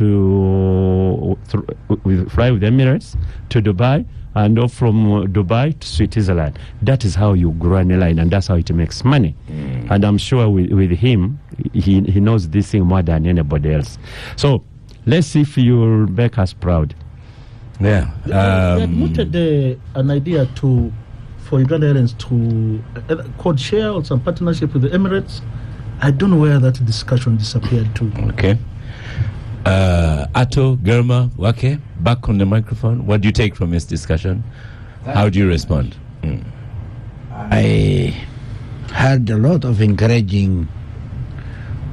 Emirates to Dubai, and off from Dubai to Switzerland. That is how you grow an airline, and that's how it makes money. And I'm sure with him, he knows this thing more than anybody else. So let's see if you'll make us proud. Yeah. They admitted an idea for Uganda Airlines to code share or some partnership with the Emirates. I don't know where that discussion disappeared to. Okay. Ato, Germa, Wake, back on the microphone. What do you take from this discussion? How do you respond? I heard a lot of encouraging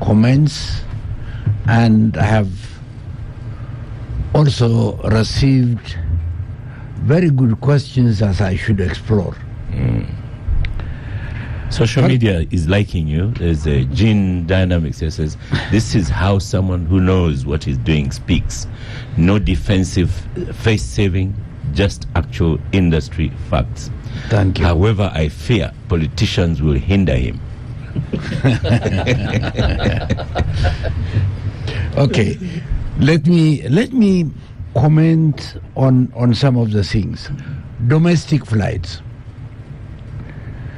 comments, and I have also received very good questions as I should explore. Social media is liking you. There's a Gene Dynamics that says, this is how someone who knows what he's doing speaks. No defensive face saving, just actual industry facts. Thank you. However, I fear politicians will hinder him. Okay. Let me comment on some of the things. Domestic flights.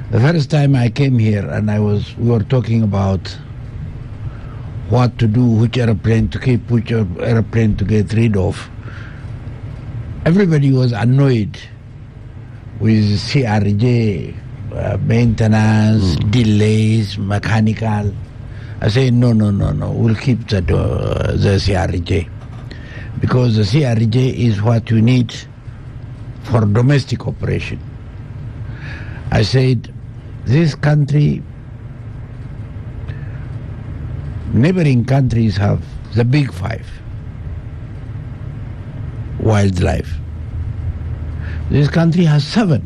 The first time I came here and we were talking about what to do, which airplane to keep, which airplane to get rid of. Everybody was annoyed with CRJ, maintenance, delays, mechanical. I say no, we'll keep the CRJ, because the CRJ is what you need for domestic operation. I said, this country, neighboring countries have the big five. Wildlife. This country has 7.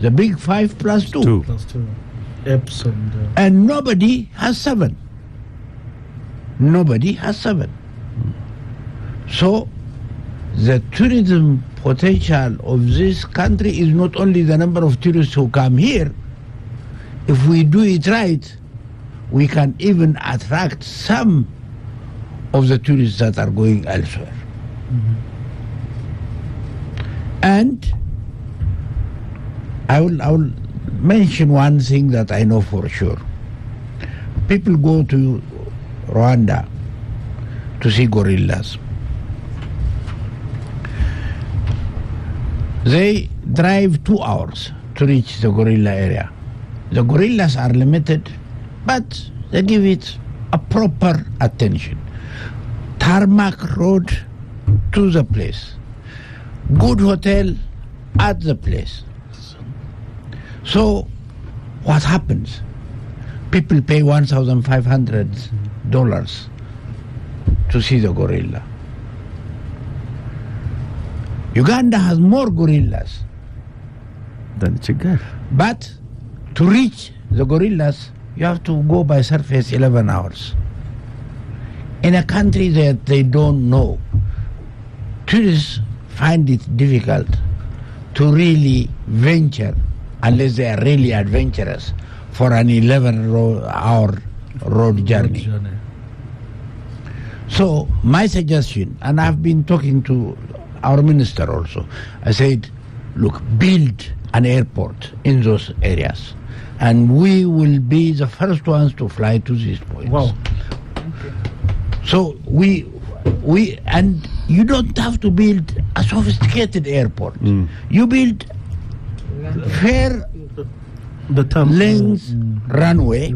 The big 5 plus 2. Plus 2. Epps and nobody has 7. Nobody has 7. So the tourism potential of this country is not only the number of tourists who come here. If we do it right, we can even attract some of the tourists that are going elsewhere. And I will mention one thing that I know for sure. People go to Rwanda to see gorillas. They drive 2 hours to reach the gorilla area. The gorillas are limited, but they give it a proper attention. Tarmac road to the place. Good hotel at the place. So what happens? People pay $1,500 to see the gorilla. Uganda has more gorillas than Chigaf. But to reach the gorillas, you have to go by surface 11 hours. In a country that they don't know, tourists find it difficult to really venture, unless they are really adventurous, for an 11-hour road journey. So my suggestion, and I've been talking to our minister also, I said, look, build an airport in those areas, and we will be the first ones to fly to these points. Wow. So we and you don't have to build a sophisticated airport. You build fair length runway,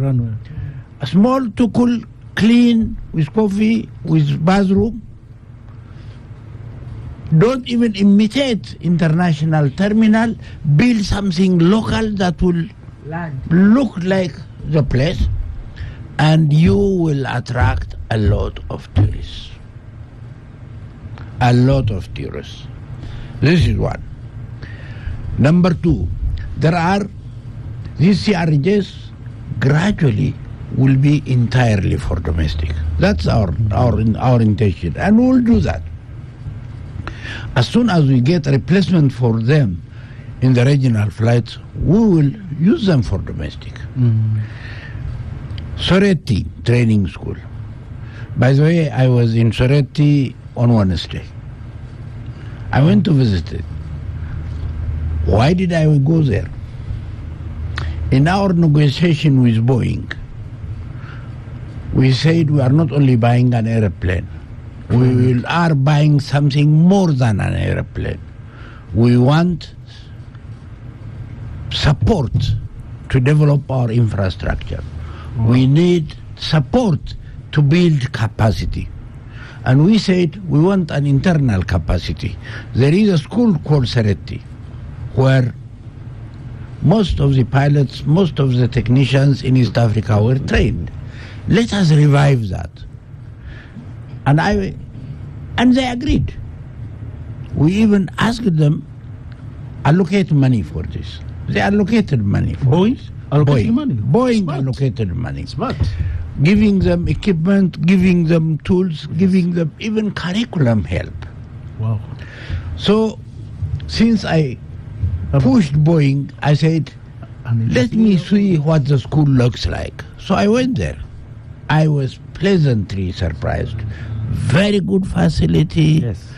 a small tukul, clean, with coffee, with bathroom. Don't even imitate international terminal. Build something local that will look like the place, and you will attract a lot of tourists. A lot of tourists. This is one. Number two, there are these CRJs gradually will be entirely for domestic. That's our intention, and we'll do that. As soon as we get a replacement for them in the regional flights, we will use them for domestic. Soreti Training School. By the way, I was in Soreti on Wednesday. I went to visit it. Why did I go there? In our negotiation with Boeing, we said we are not only buying an airplane, we are buying something more than an airplane. We want support to develop our infrastructure. We need support to build capacity. And we said we want an internal capacity. There is a school called Sereti, where most of the pilots, most of the technicians in East Africa were trained. Let us revive that. And they agreed. We even asked them, allocate money for this. They allocated money for Boeing? this. Allocating money? Boeing Smart. allocated money. Smart. Giving them equipment, giving them tools, giving them even curriculum help. Wow. So, since I pushed Boeing, I said, let me see what the school looks like. So I went there. I was pleasantly surprised. Very good facility. Yes.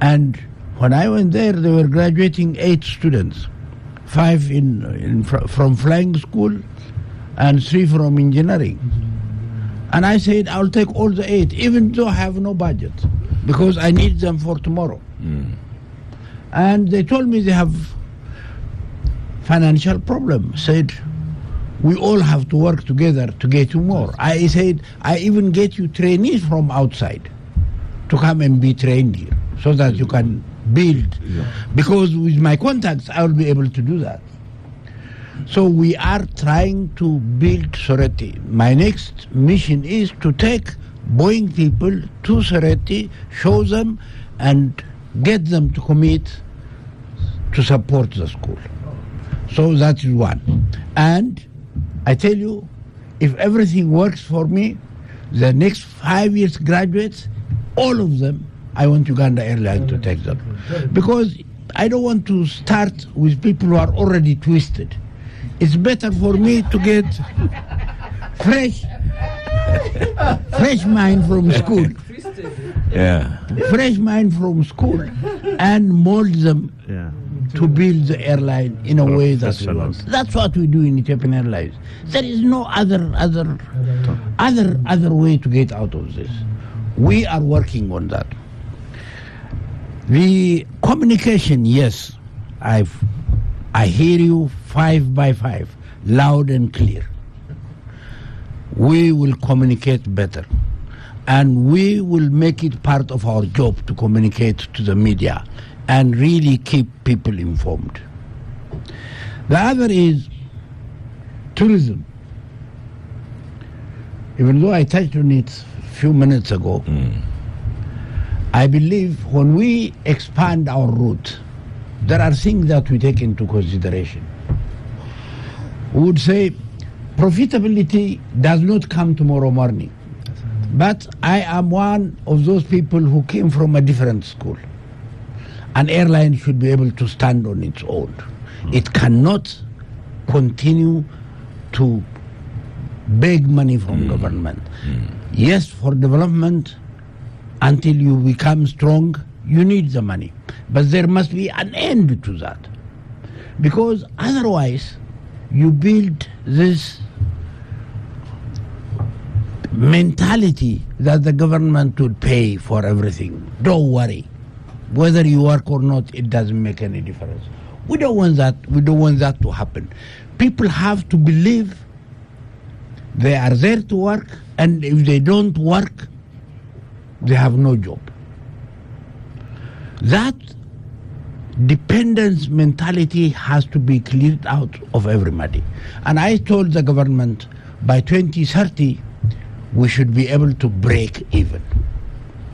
And when I went there, they were graduating 8 students. 5 from flying school and 3 from engineering. And I said, I'll take all the 8, even though I have no budget, because I need them for tomorrow. And they told me they have financial problem. Said, we all have to work together to get you more. I said, I even get you trainees from outside to come and be trained here so that you can build. Because with my contacts, I will be able to do that. So we are trying to build Soreti. My next mission is to take Boeing people to Soreti, show them, and get them to commit to support the school. So that is one. And I tell you, if everything works for me, the next 5 years graduates, all of them, I want Uganda Airlines to take them. Because I don't want to start with people who are already twisted. It's better for me to get fresh mind from school. Yeah. Fresh mind from school and mold them to build the airline in a way that we want. That's what we do in Ethiopian Airlines. There is no other way to get out of this. We are working on that. The communication, yes, I hear you 5 by 5, loud and clear. We will communicate better, and we will make it part of our job to communicate to the media and really keep people informed. The other is tourism. Even though I touched on it a few minutes ago, I believe when we expand our route, there are things that we take into consideration. We would say profitability does not come tomorrow morning. But I am one of those people who came from a different school. An airline should be able to stand on its own. It cannot continue to beg money from government. Yes, for development, until you become strong, you need the money. But there must be an end to that. Because otherwise, you build this mentality that the government would pay for everything. Don't worry. Whether you work or not, it doesn't make any difference. We don't want that. We don't want that to happen. People have to believe they are there to work, and if they don't work, they have no job. That dependence mentality has to be cleared out of everybody. And I told the government by 2030, we should be able to break even.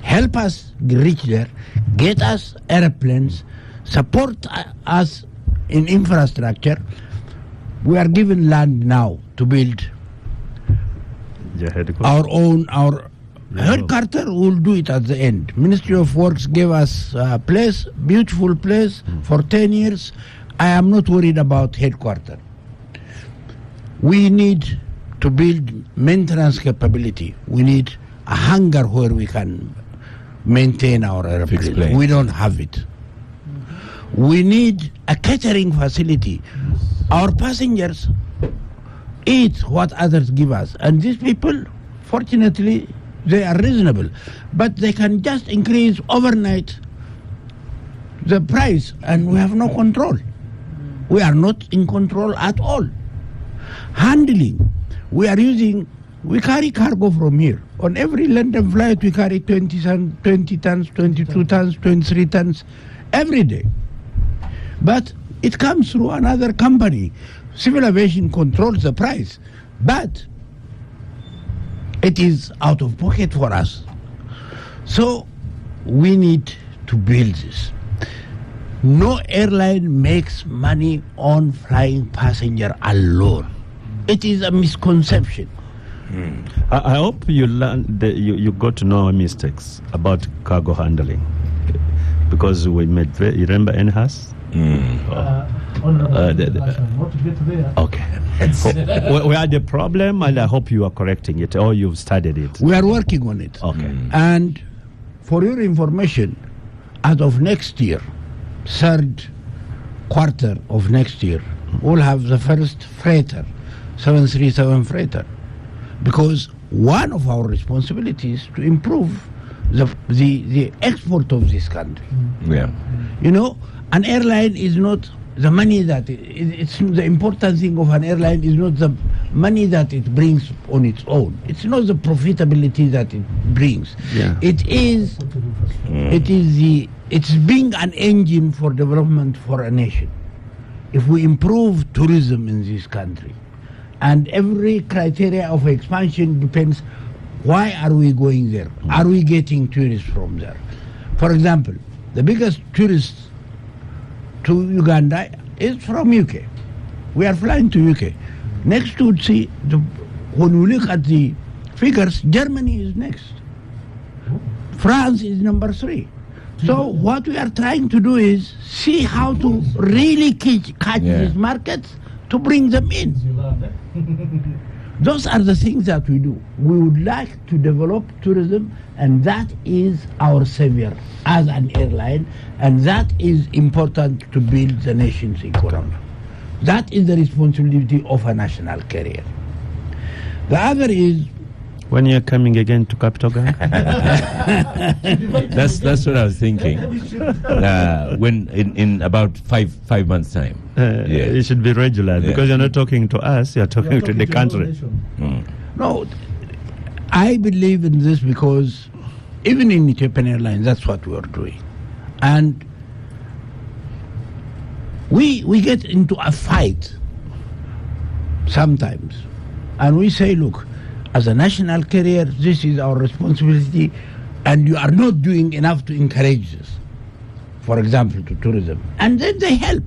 Help us reach there, get us airplanes, support us in infrastructure. We are given land now to build our headquarters. Will do it at the end. Ministry of Works gave us a place, beautiful place, for 10 years. I am not worried about headquarters. We need to build maintenance capability. We need a hangar where we can maintain our airplanes. We don't have it. We need a catering facility. Our passengers eat what others give us. And these people, fortunately, they are reasonable. But they can just increase overnight the price, and we have no control. We are not in control at all. Handling. We carry cargo from here. On every London flight, we carry 20 tons, 22 tons, 23 tons every day. But it comes through another company. Civil aviation controls the price, but it is out of pocket for us. So we need to build this. No airline makes money on flying passenger alone. It is a misconception. I hope you learned you got to know our mistakes about cargo handling, because we made. You remember NHAS? Okay. We had a problem, and I hope you are correcting it, or you've studied it. We are working on it. Okay. And for your information, as of next year, third quarter of next year, we'll have the first freighter, 737 freighter, because one of our responsibilities is to improve the export of this country. Yeah. You know, an airline is not the money that it's the important thing of an airline is not the money that it brings on its own. It's not the profitability that it brings. Yeah. It's being an engine for development for a nation. If we improve tourism in this country, and every criteria of expansion depends, why are we going there? Are we getting tourists from there? For example, the biggest tourists to Uganda is from UK. We are flying to UK. Next to see, when we look at the figures, Germany is next. France is number 3. So what we are trying to do is see how to really catch these markets to bring them in. Those are the things that we do. We would like to develop tourism, and that is our savior as an airline, and that is important to build the nation's economy. That is the responsibility of a national carrier. The other is, when you're coming again to Capital Gang? That's what I was thinking. When in about five months' time. It should be regular, because you're not talking to us, you're talking to the country. No, I believe in this because even in Ethiopian Airlines, that's what we are doing. And we get into a fight sometimes, and we say, look, as a national carrier, this is our responsibility, and you are not doing enough to encourage this, for example, to tourism. And then they help.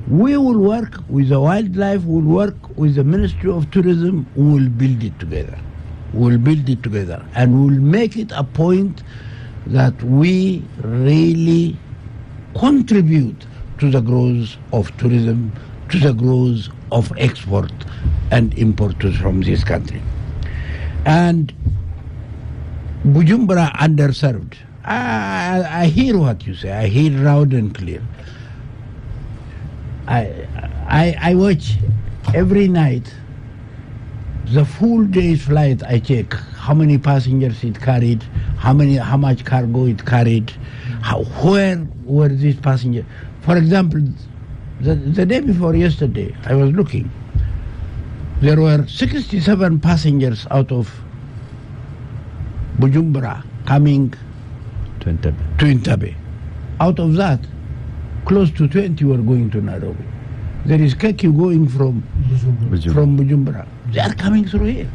We will work with the wildlife, we'll work with the Ministry of Tourism, we will build it together. We'll build it together, and we'll make it a point that we really contribute to the growth of tourism, to the growth of export and import from this country. And Bujumbura underserved. I hear what you say. I hear loud and clear. I watch every night the full day's flight. I check how many passengers it carried, how much cargo it carried, where were these passengers. For example, the day before yesterday, I was looking. There were 67 passengers out of Bujumbura coming to Entebbe. Out of that, close to 20 were going to Nairobi. There is Keki going from Bujumbura. They are coming through here.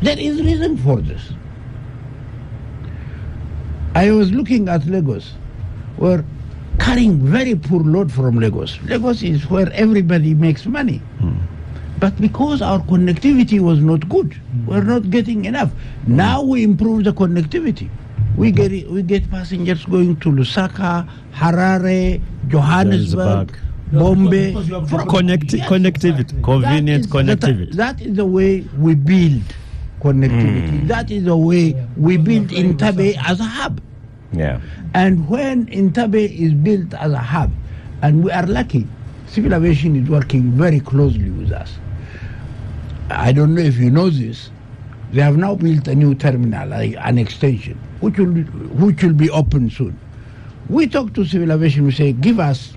There is reason for this. I was looking at Lagos. We're carrying very poor load from Lagos. Lagos is where everybody makes money. But because our connectivity was not good, we're not getting enough. Now we improve the connectivity. We get passengers going to Lusaka, Harare, Johannesburg, Bombay. Connectivity, convenient connectivity. That is the way we build connectivity. That is the way we build Entebbe as a hub. Yeah. And when Entebbe is built as a hub, and we are lucky, Civil Aviation is working very closely with us. I don't know if you know this. They have now built a new terminal, an extension, which will be open soon. We talk to Civil Aviation, we say, give us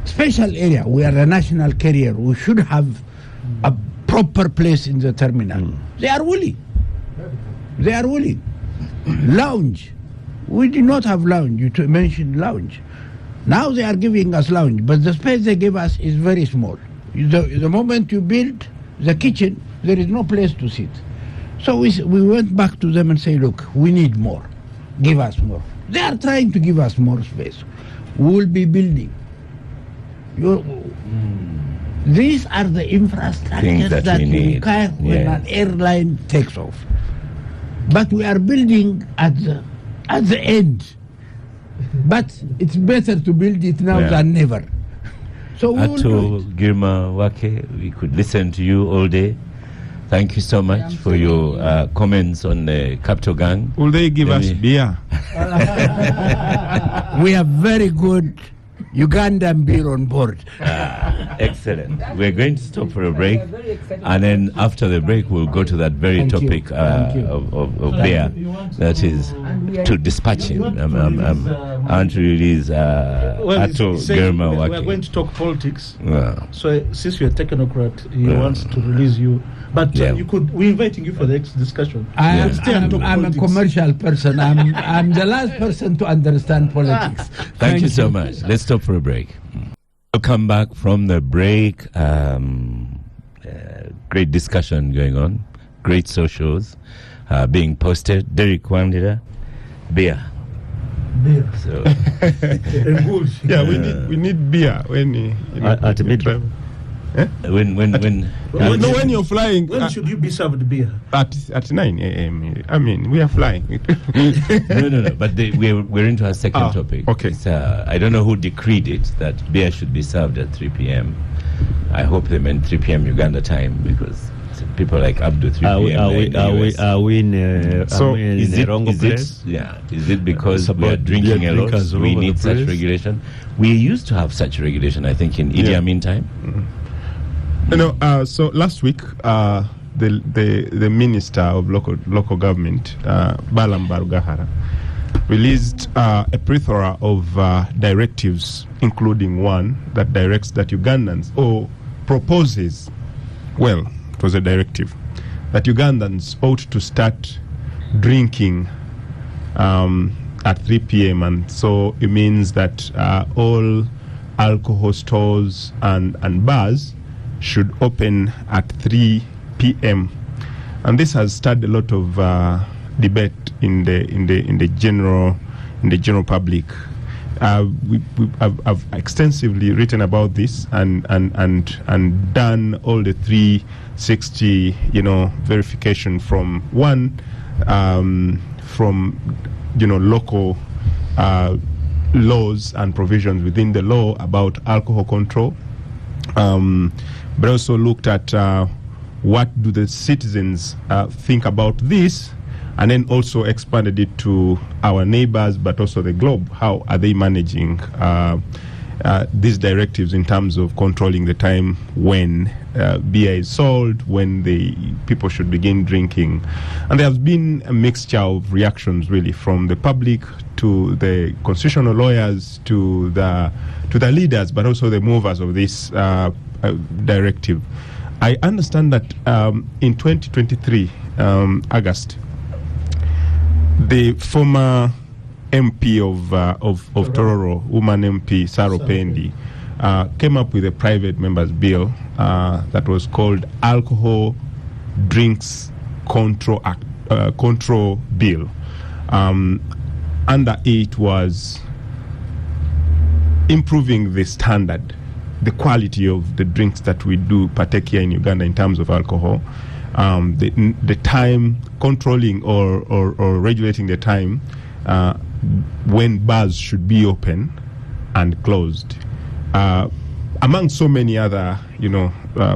special area. We are a national carrier. We should have a proper place in the terminal. They are willing. They are willing. Lounge. We did not have lounge. You mentioned lounge. Now they are giving us lounge, but the space they give us is very small. The moment you build the kitchen, there is no place to sit. So we went back to them and say, look, we need more. Give us more. They are trying to give us more space. We will be building. These are the infrastructures that we require when an airline takes off. But we are building at the end. But it's better to build it now than never. So Ato Girma Wake, we could listen to you all day. Thank you so much for your comments on the Capital Gang. Will they give us beer? We have very good Ugandan beer on board. Excellent. We're going to stop for a break, and then after the break, we'll go to that very topic of beer. That is to dispatch him. And to release Ato Girma Wake. We're going to talk politics. So since you're a technocrat, he wants to release you. But we're inviting you for the next discussion. I'm a commercial person. I'm the last person to understand politics. Thank you so much. Let's stop for a break. We'll come back from the break. Great discussion going on. Great socials being posted. Derek Wandida, beer. So we need beer when at midnight. When you're flying. When should you be served beer? At 9 a.m. I mean, we are flying. No. But we're into our second topic. Okay. I don't know who decreed it that beer should be served at 3 p.m. I hope they meant 3 p.m. Uganda time, because people like Abdu 3 p.m. Are we in the wrong place? Is it because we are drinking a lot? We need such regulation. We used to have such regulation, I think, in Idi Amin time. So last week, the Minister of Local Government, Balam Barugahara, released a plethora of directives, including one that directs that Ugandans, or proposes, well, it was a directive, that Ugandans ought to start drinking at 3 p.m. And so it means that all alcohol stores and bars should open at 3 p.m. And this has started a lot of debate in the general public. I've extensively written about this and done all the 360 verification from local laws and provisions within the law about alcohol control, but also looked at what do the citizens think about this, and then also expanded it to our neighbors, but also the globe. How are they managing these directives in terms of controlling the time when beer is sold, when the people should begin drinking? And there has been a mixture of reactions, really, from the public to the constitutional lawyers to the leaders, but also the movers of this directive. I understand that in 2023, August, the former MP of Tororo, woman MP Saro Pendi, came up with a private member's bill that was called Alcohol Drinks Control Bill. Under it was improving the standard, the quality of the drinks that we do partake here in Uganda in terms of alcohol, the time, controlling or regulating the time when bars should be open and closed, among so many other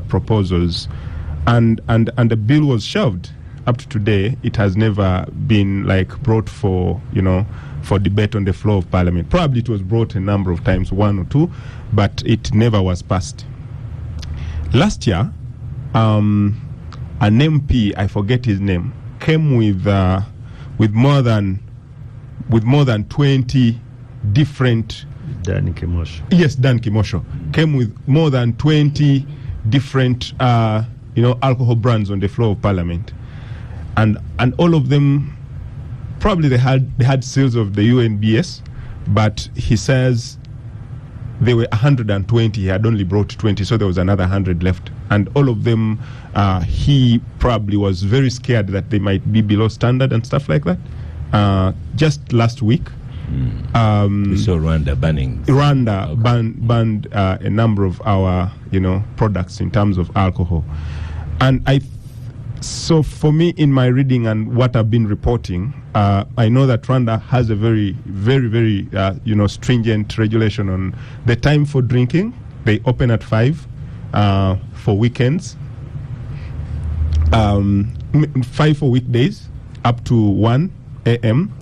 proposals, and the bill was shelved. Up to today, it has never been brought for debate on the floor of Parliament. Probably it was brought a number of times, one or two, but it never was passed. Last year, an MP, I forget his name, came with more than 20 different. Dan Kimosho. Yes, Dan Kimosho came with more than 20 different alcohol brands on the floor of Parliament, and all of them probably they had sales of the UNBS, but he says there were 120. He had only brought 20, so there was another 100 left, and all of them he probably was very scared that they might be below standard and stuff like that. Just last week, we saw Rwanda banning. Rwanda banned a number of our products in terms of alcohol, and so for me, in my reading and what I've been reporting, I know that Rwanda has a very, very, very stringent regulation on the time for drinking. They open at 5 for weekends, 5 for weekdays up to 1 a.m.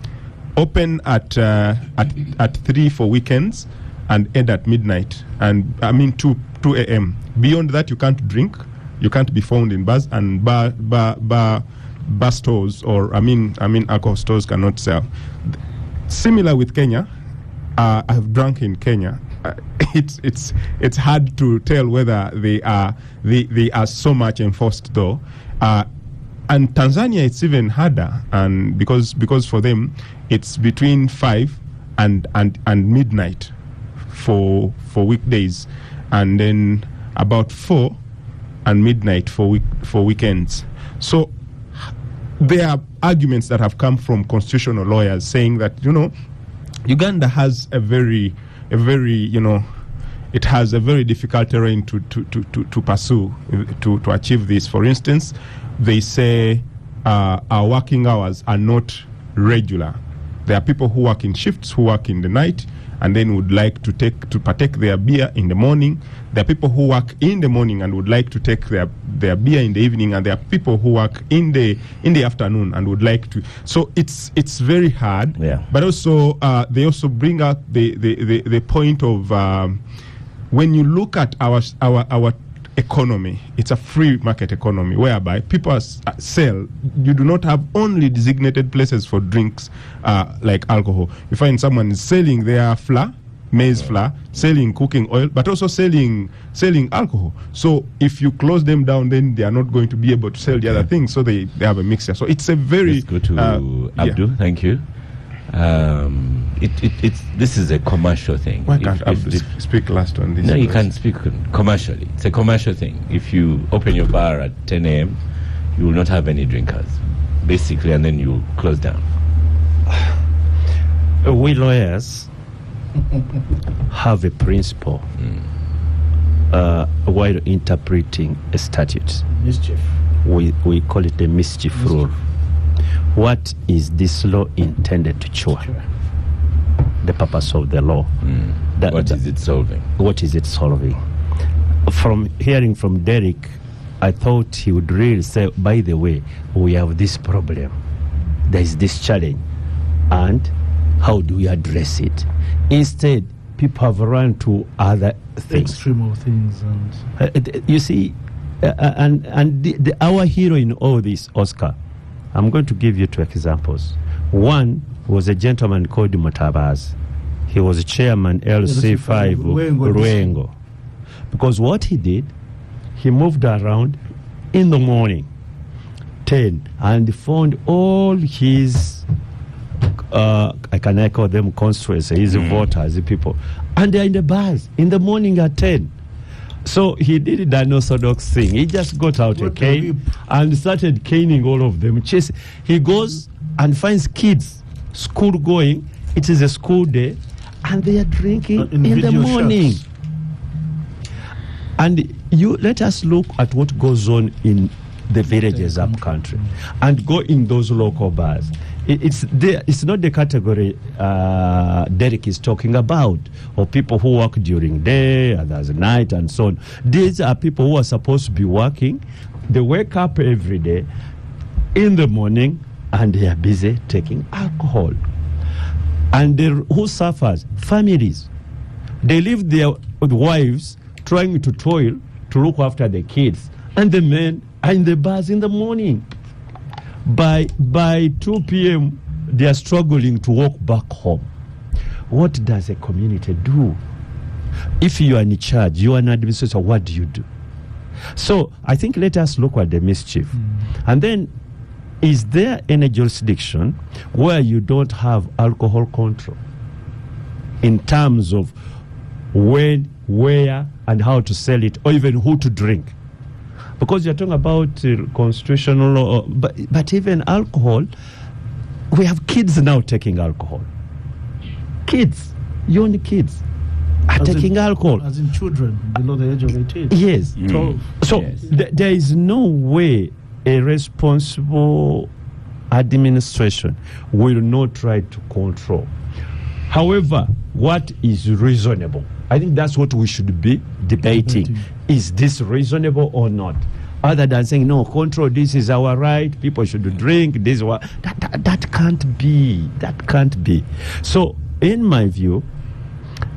Open at 3 for weekends and end at midnight, and 2 a.m. Beyond that, you can't drink. You can't be found in bars, and bar stores, or alcohol stores cannot sell. Similar with Kenya, I have drunk in Kenya. It's hard to tell whether they are so much enforced though. And Tanzania, it's even harder, and because for them it's between 5 and midnight for weekdays, and then about 4 and midnight for weekends. So there are arguments that have come from constitutional lawyers saying that Uganda has a very it has a very difficult terrain to pursue to achieve this. For instance, they say our working hours are not regular. There are people who work in shifts, who work in the night, and then would like to partake their beer in the morning. There are people who work in the morning and would like to take their beer in the evening, and there are people who work in the afternoon and would like to. So it's very hard. Yeah. But also they also bring up the point of when you look at our economy, it's a free market economy whereby people sell. You do not have only designated places for drinks like alcohol. You find someone is selling their flour, maize flour, selling cooking oil, but also selling alcohol. So if you close them down, then they are not going to be able to sell the other things. So they have a mixture. So it's a very. Let's go to Abdul. Yeah. Thank you. This is a commercial thing. Why can't Abdul speak last on this? No, you can't speak commercially. It's a commercial thing. If you open your bar at 10 a.m., you will not have any drinkers, basically, and then you close down. We lawyers have a principle while interpreting a statute. Mischief. We call it a mischief rule. What is this law intended to cure? the purpose of the law. What is it solving? What is it solving? From hearing from Derek, I thought he would really say, by the way, we have this problem. There is this challenge. And how do we address it? Instead, people have run to other things. Extreme things. And You see, our hero in all this, Oscar, I'm going to give you 2 examples. One was a gentleman called Mutabaz. He was chairman LC5 Ruengo. Because what he did, he moved around in the morning, 10, and found all his, I call them constituencies, his voters, the people, and they're in the bars in the morning at 10. So he did an unorthodox thing. He just got out a cane and started caning all of them. He goes and finds kids, school going. It is a school day, and they are drinking in the morning. Shots. And let us look at what goes on in the villages up country, and go in those local bars. It's not the category Derek is talking about, or people who work during day, others night, and so on. These are people who are supposed to be working. They wake up every day in the morning, and they are busy taking alcohol. And who suffers? Families. They leave their wives trying to toil to look after the kids, and the men are in the bars in the morning. By 2 p.m., they are struggling to walk back home. What does a community do? If you are in charge, you are an administrator, what do you do? So I think let us look at the mischief. And then, is there any jurisdiction where you don't have alcohol control in terms of when, where, and how to sell it, or even who to drink? Because you're talking about constitutional law, but even alcohol, we have kids now taking alcohol. Kids, young kids, are taking alcohol. As in children below the age of 18. Yes. 12. So there is no way a responsible administration will not try to control. However, what is reasonable? I think that's what we should be debating. Is this reasonable or not? Other than saying, no, control, this is our right, people should drink, this is what... That can't be. That can't be. So, in my view,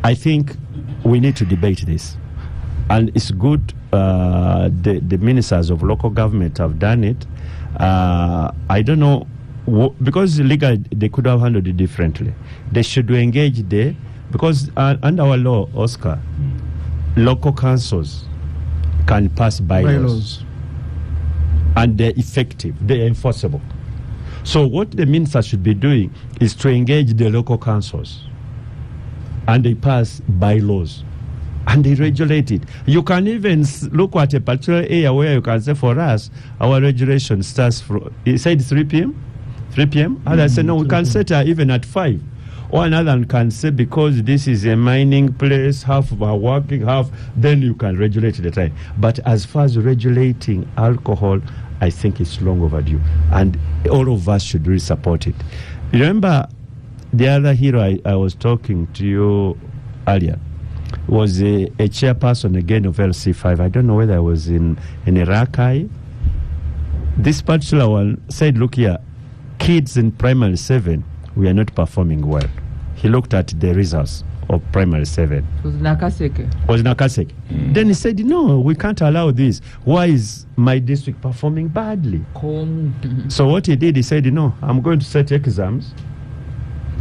I think we need to debate this. And it's good the ministers of local government have done it. I don't know, because legally they could have handled it differently. They should engage there, because under our law, Oscar, local councils can pass bylaws. And they're effective, they're enforceable. So what the ministers should be doing is to engage the local councils, and they pass bylaws, and they regulate it. You can even look at a particular area where you can say, for us, our regulation starts from, he said 3 p.m.? 3 p.m.? And I said, no, we can set her even at 5. Or another can say, because this is a mining place, half are working, half, then you can regulate the time. But as far as regulating alcohol, I think it's long overdue. And all of us should really support it. Remember, the other hero I was talking to you earlier was a chairperson again of LC5. I don't know whether I was in Rakai. This particular one said, look here, kids in primary 7, we are not performing well. He looked at the results of primary 7. It was Nakaseke. Then he said, no, we can't allow this. Why is my district performing badly? So what he did, he said, no, I'm going to set exams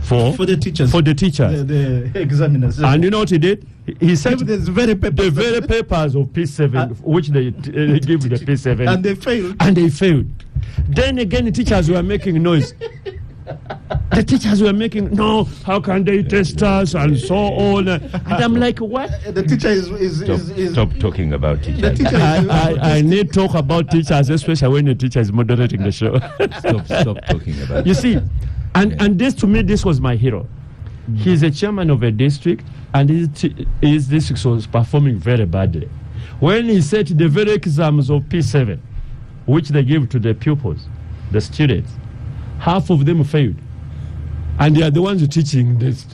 for the teachers. The examiners. And you know what he did? He said the very papers of P7, which they give the P7. And they failed. Then again, the teachers were making noise. The teachers were making, no, how can they test us and so on. And I'm like, what? The teacher is Stop talking about teachers. I need to talk about teachers, especially when the teacher is moderating the show. Stop talking about You see, and this, to me, this was my hero. He's a chairman of a district, and his district was performing very badly. When he set the very exams of P7, which they give to the pupils, the students, half of them failed. And they are the ones teaching this.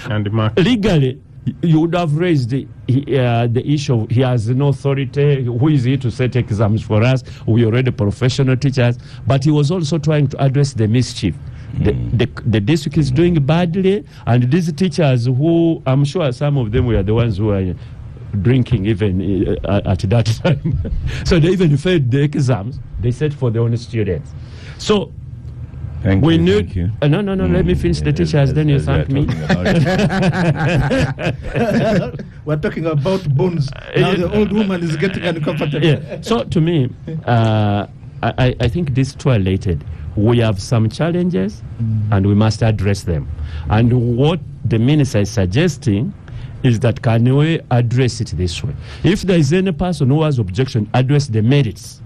And the market. Legally, you would have raised the issue of he has no authority. Who is he to set exams for us? We already professional teachers. But he was also trying to address the mischief. The district is doing badly, and these teachers who, I'm sure some of them were the ones who are drinking even at that time. So they even failed the exams they set for their own students. So Thank we you, knew. thank you. No, let me finish the teachers, then you thank me. We're talking about bones. Now the old woman is getting uncomfortable. Yeah. So to me, I think this too related. We have some challenges, and we must address them. And what the minister is suggesting is that can we address it this way? If there is any person who has objection, address the merits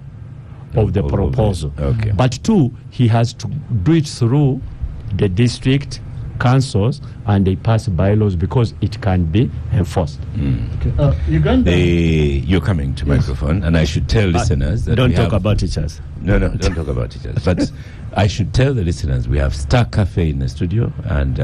of the proposal. Okay. But two, he has to do it through the district councils, and they pass bylaws because it can be enforced. Okay. Uganda. You're coming to microphone, and I should tell listeners that don't we talk have, about teachers. No, don't talk about teachers. But I should tell the listeners we have Star Cafe in the studio, and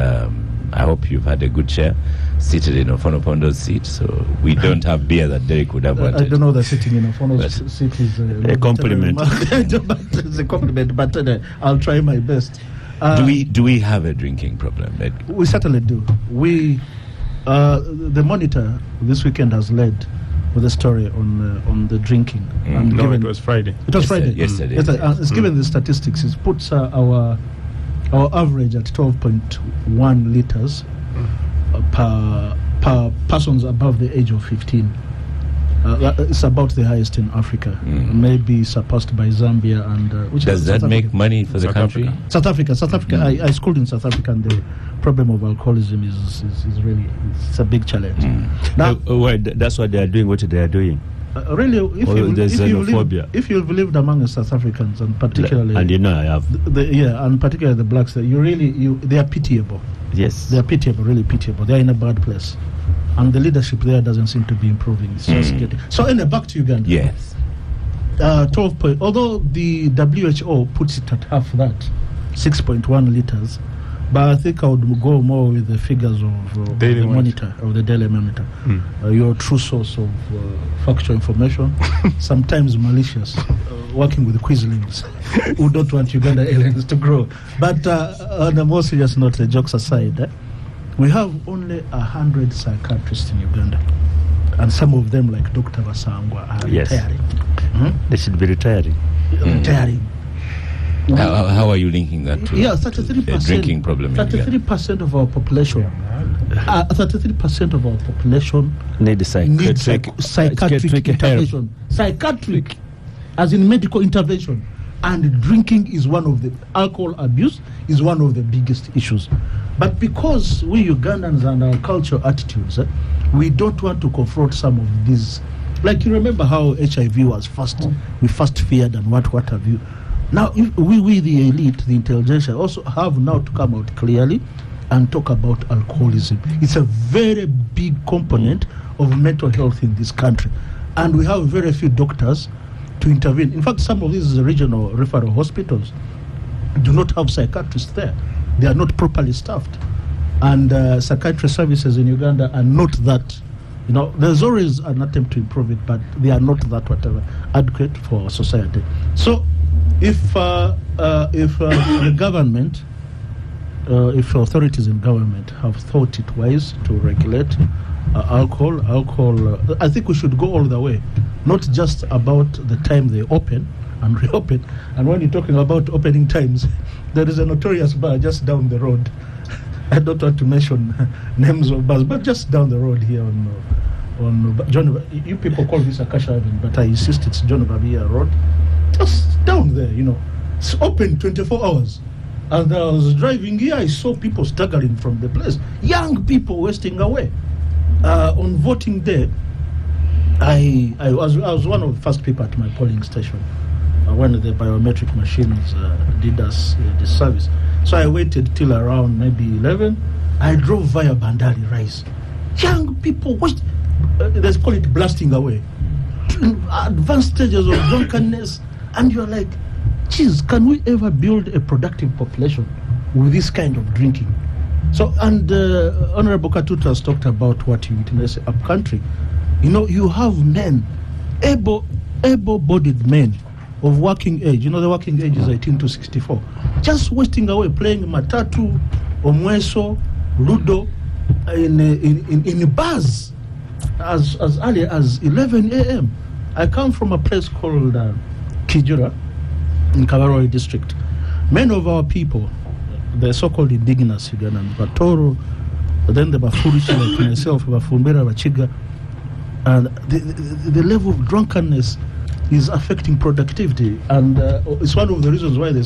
I hope you've had a good share seated in Ofonopondo's seat. So we don't have beer that Derek would have wanted. I don't know that sitting in Ofono's seat is a compliment. It's a compliment, but I'll try my best. Do we have a drinking problem? We certainly do. The Monitor this weekend has led with a story on the drinking. And No, it was Friday. It was Friday. Yesterday. It's given the statistics. It puts our average at 12.1 liters per persons above the age of 15. It's about the highest in Africa, maybe surpassed by Zambia and. Which Does that make money for the country? South Africa. I schooled in South Africa, and the problem of alcoholism is really it's a big challenge. Now, that's what they are doing. What they are doing. Really, if you've lived among South Africans, and particularly, and you know I have, and particularly the blacks, they are pitiable. Yes, they are pitiable, really pitiable. They are in a bad place, and the leadership there doesn't seem to be improving. It's just getting. So, back to Uganda. Yes. 12. Although the WHO puts it at half that, 6.1 liters. But I think I would go more with the figures of the Monitor, of the Daily Monitor. Your true source of factual information, sometimes malicious, working with Quislings who don't want Uganda Airlines to grow. But on a more serious note, the jokes aside, we have only 100 psychiatrists in Uganda. And some of them, like Dr. Basangwa, are retiring. They should be retiring. Retiring. How are you linking that to 33% drinking problem? 33% of our population. 33% of our population need psychiatric intervention. Psychiatric, as in medical intervention, and drinking is one of the alcohol abuse is one of the biggest issues. But because we Ugandans and our cultural attitudes, we don't want to confront some of these. Like you remember how HIV was we first feared and what have you. Now, if we the elite, the intelligentsia, also have now to come out clearly and talk about alcoholism. It's a very big component of mental health in this country. And we have very few doctors to intervene. In fact, some of these regional referral hospitals do not have psychiatrists there. They are not properly staffed. And psychiatry services in Uganda are not that, there's always an attempt to improve it, but they are not that adequate for society. So, if the government, if authorities in government have thought it wise to regulate alcohol, I think we should go all the way, not just about the time they open and reopen. And when you're talking about opening times, there is a notorious bar just down the road. I don't want to mention names of bars, but just down the road here on John. You people call this Akasha Avenue, but I insist it's John Babia Road. Just down there, it's open 24 hours. And I was driving here, I saw people staggering from the place. Young people wasting away. On voting day, I was one of the first people at my polling station when the biometric machines did us the service. So I waited till around maybe 11. I drove via Bandari Rise. Young people, they call it blasting away. Advanced stages of drunkenness. And you're like, geez, can we ever build a productive population with this kind of drinking? So, and Honorable Katutu has talked about what you witness up country. You know, you have men, able-bodied men of working age. You know, the working age is 18 to 64. Just wasting away playing matatu, omweso, ludo in bars as early as 11 a.m. I come from a place called Kijura in Kabarole district. Many of our people, the so-called indigenous Ugandan, Batoro, then the Bafurichi like myself, Bafumbera, Bachiga, and the level of drunkenness is affecting productivity, and it's one of the reasons why the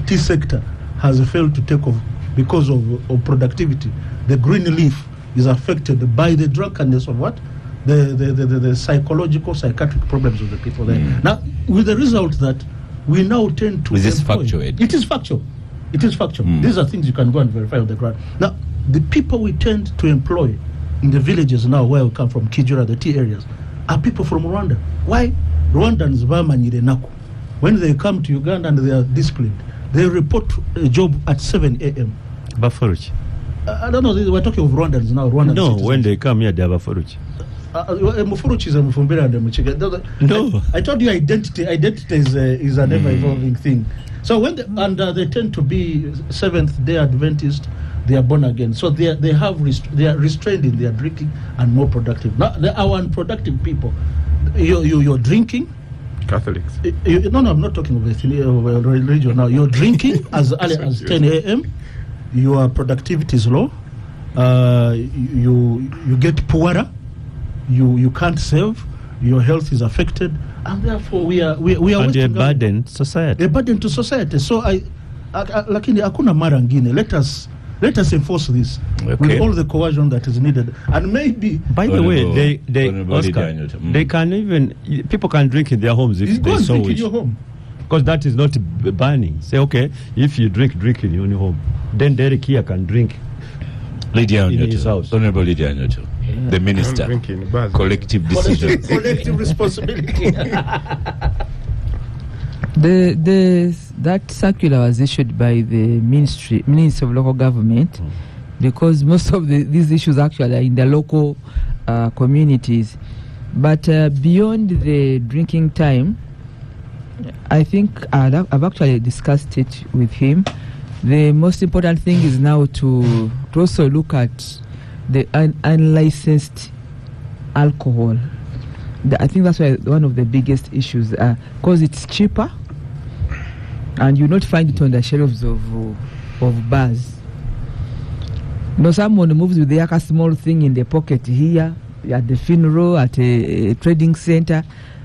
tea sector has failed to take off because of productivity. The green leaf is affected by the drunkenness of what? The psychological, psychiatric problems of the people there. Now, with the result that we now tend to... Is this factual? It is factual. It is factual. These are things you can go and verify on the ground. Now, the people we tend to employ in the villages now where we come from, Kijura, the tea areas, are people from Rwanda. Why? Rwandans bamanyire nako. When they come to Uganda and they are disciplined, they report a job at 7 a.m. Bafuruchi. I don't know, we're talking of Rwandans now. Rwandan no, citizens. When they come here, they are Bafuruchi. Mufuruchi is a Mufumbira and a Muchiga. No. I told you identity is an ever-evolving thing. So when they tend to be Seventh-day Adventist, they are born again. So they are restrained in their drinking and more productive. Now, our unproductive people, you're drinking. Catholics. No, I'm not talking of religion now. You're drinking as early as 10 a.m. Your productivity is low. You get poorer. You can't save. Your health is affected, and therefore we are and a burden to society. A burden to society. So lakini hakuna mara ngine. Let us enforce this with all the coercion that is needed, and maybe. By the way, they can even people can drink in their homes if they so wish. In your home. Because that is not banning. Say, okay, if you drink in your own home, then Derek here can drink Lydia in his house. Honorable Lydia Nyoto, the minister, collective decision, collective responsibility. That circular was issued by the Ministry of Local Government, because most of these issues actually are in the local communities. But beyond the drinking time, I think I've actually discussed it with him. The most important thing is now to also look at the unlicensed alcohol. I think that's one of the biggest issues, because it's cheaper and you not find it on the shelves of bars. You know, someone moves with a small thing in the pocket here, at the funeral, at a trading center,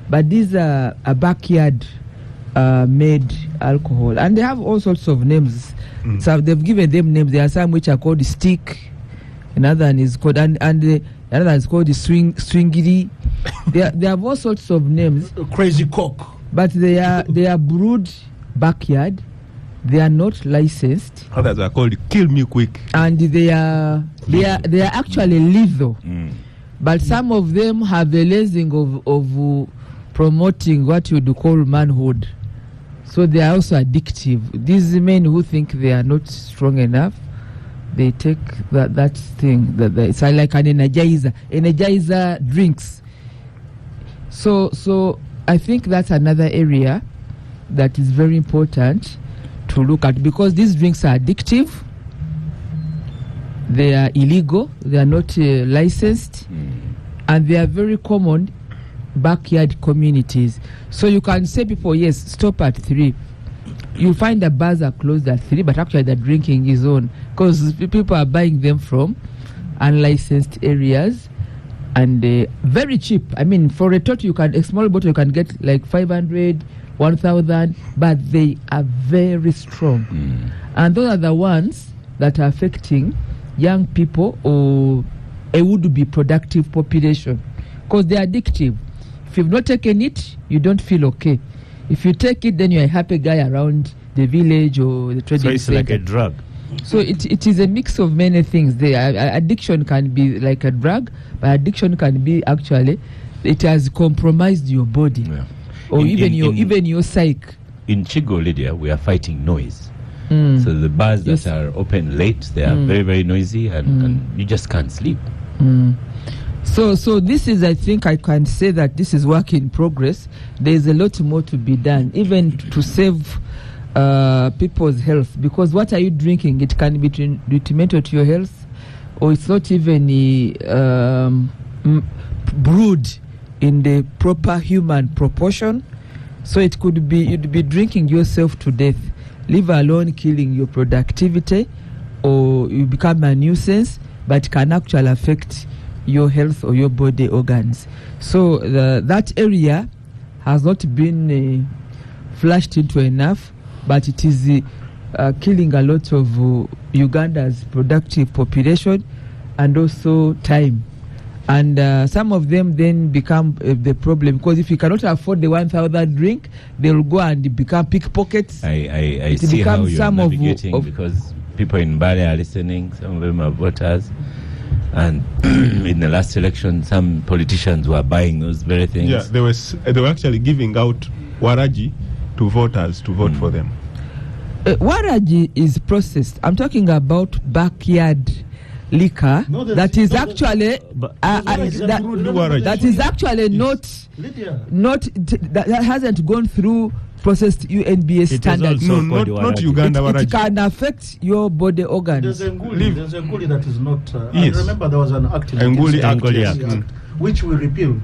but these are a backyard made alcohol, and they have all sorts of names. So they've given them names. There are some which are called stick, another one is called another one is called the swingiri. They have all sorts of names. Crazy cock. But they are brewed backyard. They are not licensed. Others are called kill me quick. And they are actually lethal. But some of them have a lacing of promoting what you would call manhood. So they are also addictive. These men who think they are not strong enough, they take that thing. It's like an energizer drinks. So I think that's another area that is very important to look at, because these drinks are addictive. They are illegal. They are not licensed, and they are very common backyard communities. So you can say people, yes, stop at 3. You find the bars are closed at 3, but actually the drinking is on, because people are buying them from unlicensed areas, and very cheap. I mean, for a total, a small bottle you can get like 500, 1,000, but they are very strong. And those are the ones that are affecting young people or a would-be productive population, because they're addictive. If you've not taken it, you don't feel okay. If you take it, then you're a happy guy around the village or the trading center. So it's like a drug. So it is a mix of many things. Addiction can be like a drug, but addiction can be actually, it has compromised your body, or even your psyche. In Chigo, Lydia, we are fighting noise. So the bars that are open late, they are very, very noisy, and you just can't sleep. So this is, I think I can say that this is work in progress. There is a lot more to be done, even to save people's health. Because what are you drinking? It can be detrimental to your health, or it's not even brewed in the proper human proportion. So it could be you'd be drinking yourself to death, leave alone killing your productivity, or you become a nuisance, but can actually affect your health or your body organs. So that area has not been flashed into enough, but it is killing a lot of Uganda's productive population and also time. And some of them then become the problem, because if you cannot afford the 1,000 drink, they'll go and become pickpockets. I see how you're navigating, because people in Bali are listening. Some of them are voters. And in the last election, some politicians were buying those very things. Yeah, they were actually giving out waraji to voters to vote for them. Waraji is processed. I'm talking about backyard liquor that is actually that hasn't gone through processed UNBS standards. No, not Uganda waraji. It can affect your body organs. There's a nguli that is not. Yes. I remember there was an act in the Nguli Act, which we repealed.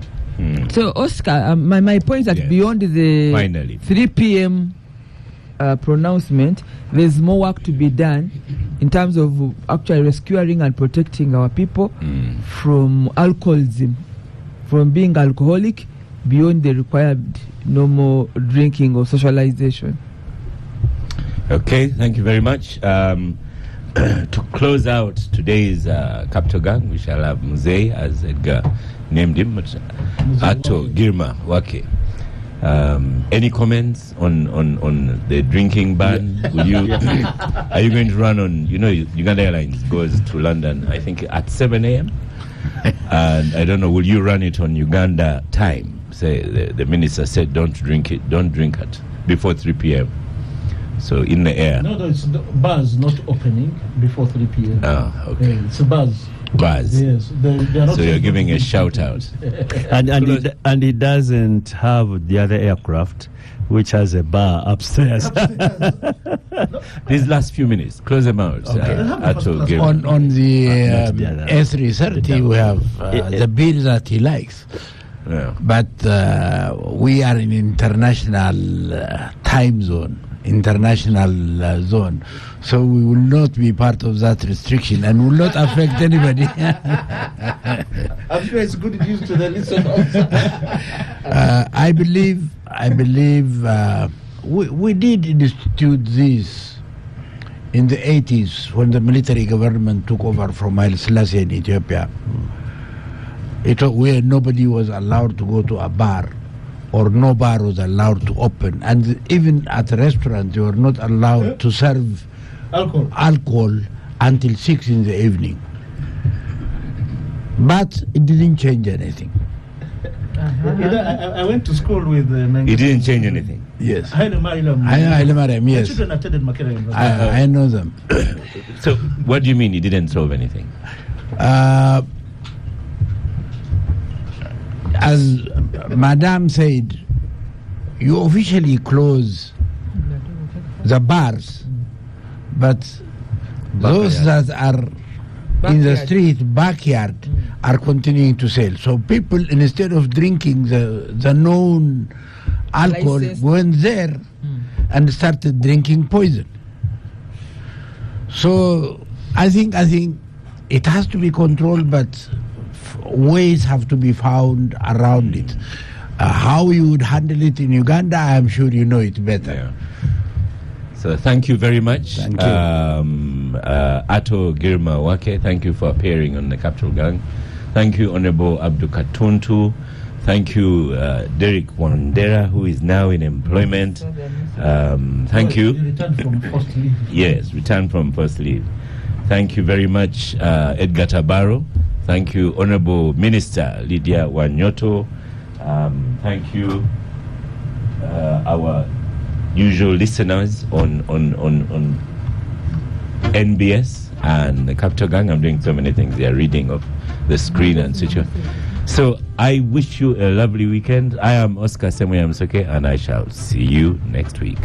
So, Oscar, my point is that beyond the finally 3 p.m. Pronouncement, there's more work to be done in terms of actually rescuing and protecting our people from alcoholism, from being alcoholic beyond the required normal drinking or socialization. Okay, thank you very much. To close out today's Capital Gang, we shall have Mzee, as Edgar named him, but Ato Girma Wake. Any comments on the drinking ban? Will you, are you going to run on, Uganda Airlines goes to London, I think, at 7 a.m.? And I don't know, will you run it on Uganda time? Say the minister said don't drink it before 3 p.m. So in the air. No, it's bars not opening before 3 p.m. Ah, okay. Yeah, it's bars. Bars. Yes, they are not. So you're giving a shout out. and it doesn't have the other aircraft, which has a bar upstairs. These last few minutes, close them out. On the A330, we have the bill that he likes. Yeah. But we are in international time zone, so we will not be part of that restriction and will not affect anybody. I'm sure it's good news to the listeners. I believe we did institute this in the 80s when the military government took over from Haile Selassie in Ethiopia. Where nobody was allowed to go to a bar, or no bar was allowed to open, and even at a restaurant they were not allowed to serve alcohol until 6 in the evening. But it didn't change anything. I went to school with it didn't change anything. Yes. Haile Mariam. Yes. My children attended Makerere. I know them. So what do you mean it didn't solve anything? As Madame said, you officially close the bars, but those that are in the street, backyard, are continuing to sell. So people, instead of drinking the known alcohol, went there and started drinking poison. So I think it has to be controlled, but ways have to be found around it. How you would handle it in Uganda, I am sure you know it better. Yeah. So thank you very much. Thank you. Ato Girma Wake, thank you for appearing on the Capital Gang. Thank you, Honorable Abdul Katuntu. Thank you, Derek Wandera, who is now in employment. Thank you. Returned from first leave. Yes, returned from first leave. Thank you very much, Edgar Tabaro. Thank you, Honorable Minister Lydia Wanyoto. Thank you, our usual listeners on NBS and the Capital Gang. I'm doing so many things. They are reading off the screen and such. So I wish you a lovely weekend. I am Oscar Semoya Msoke, and I shall see you next week.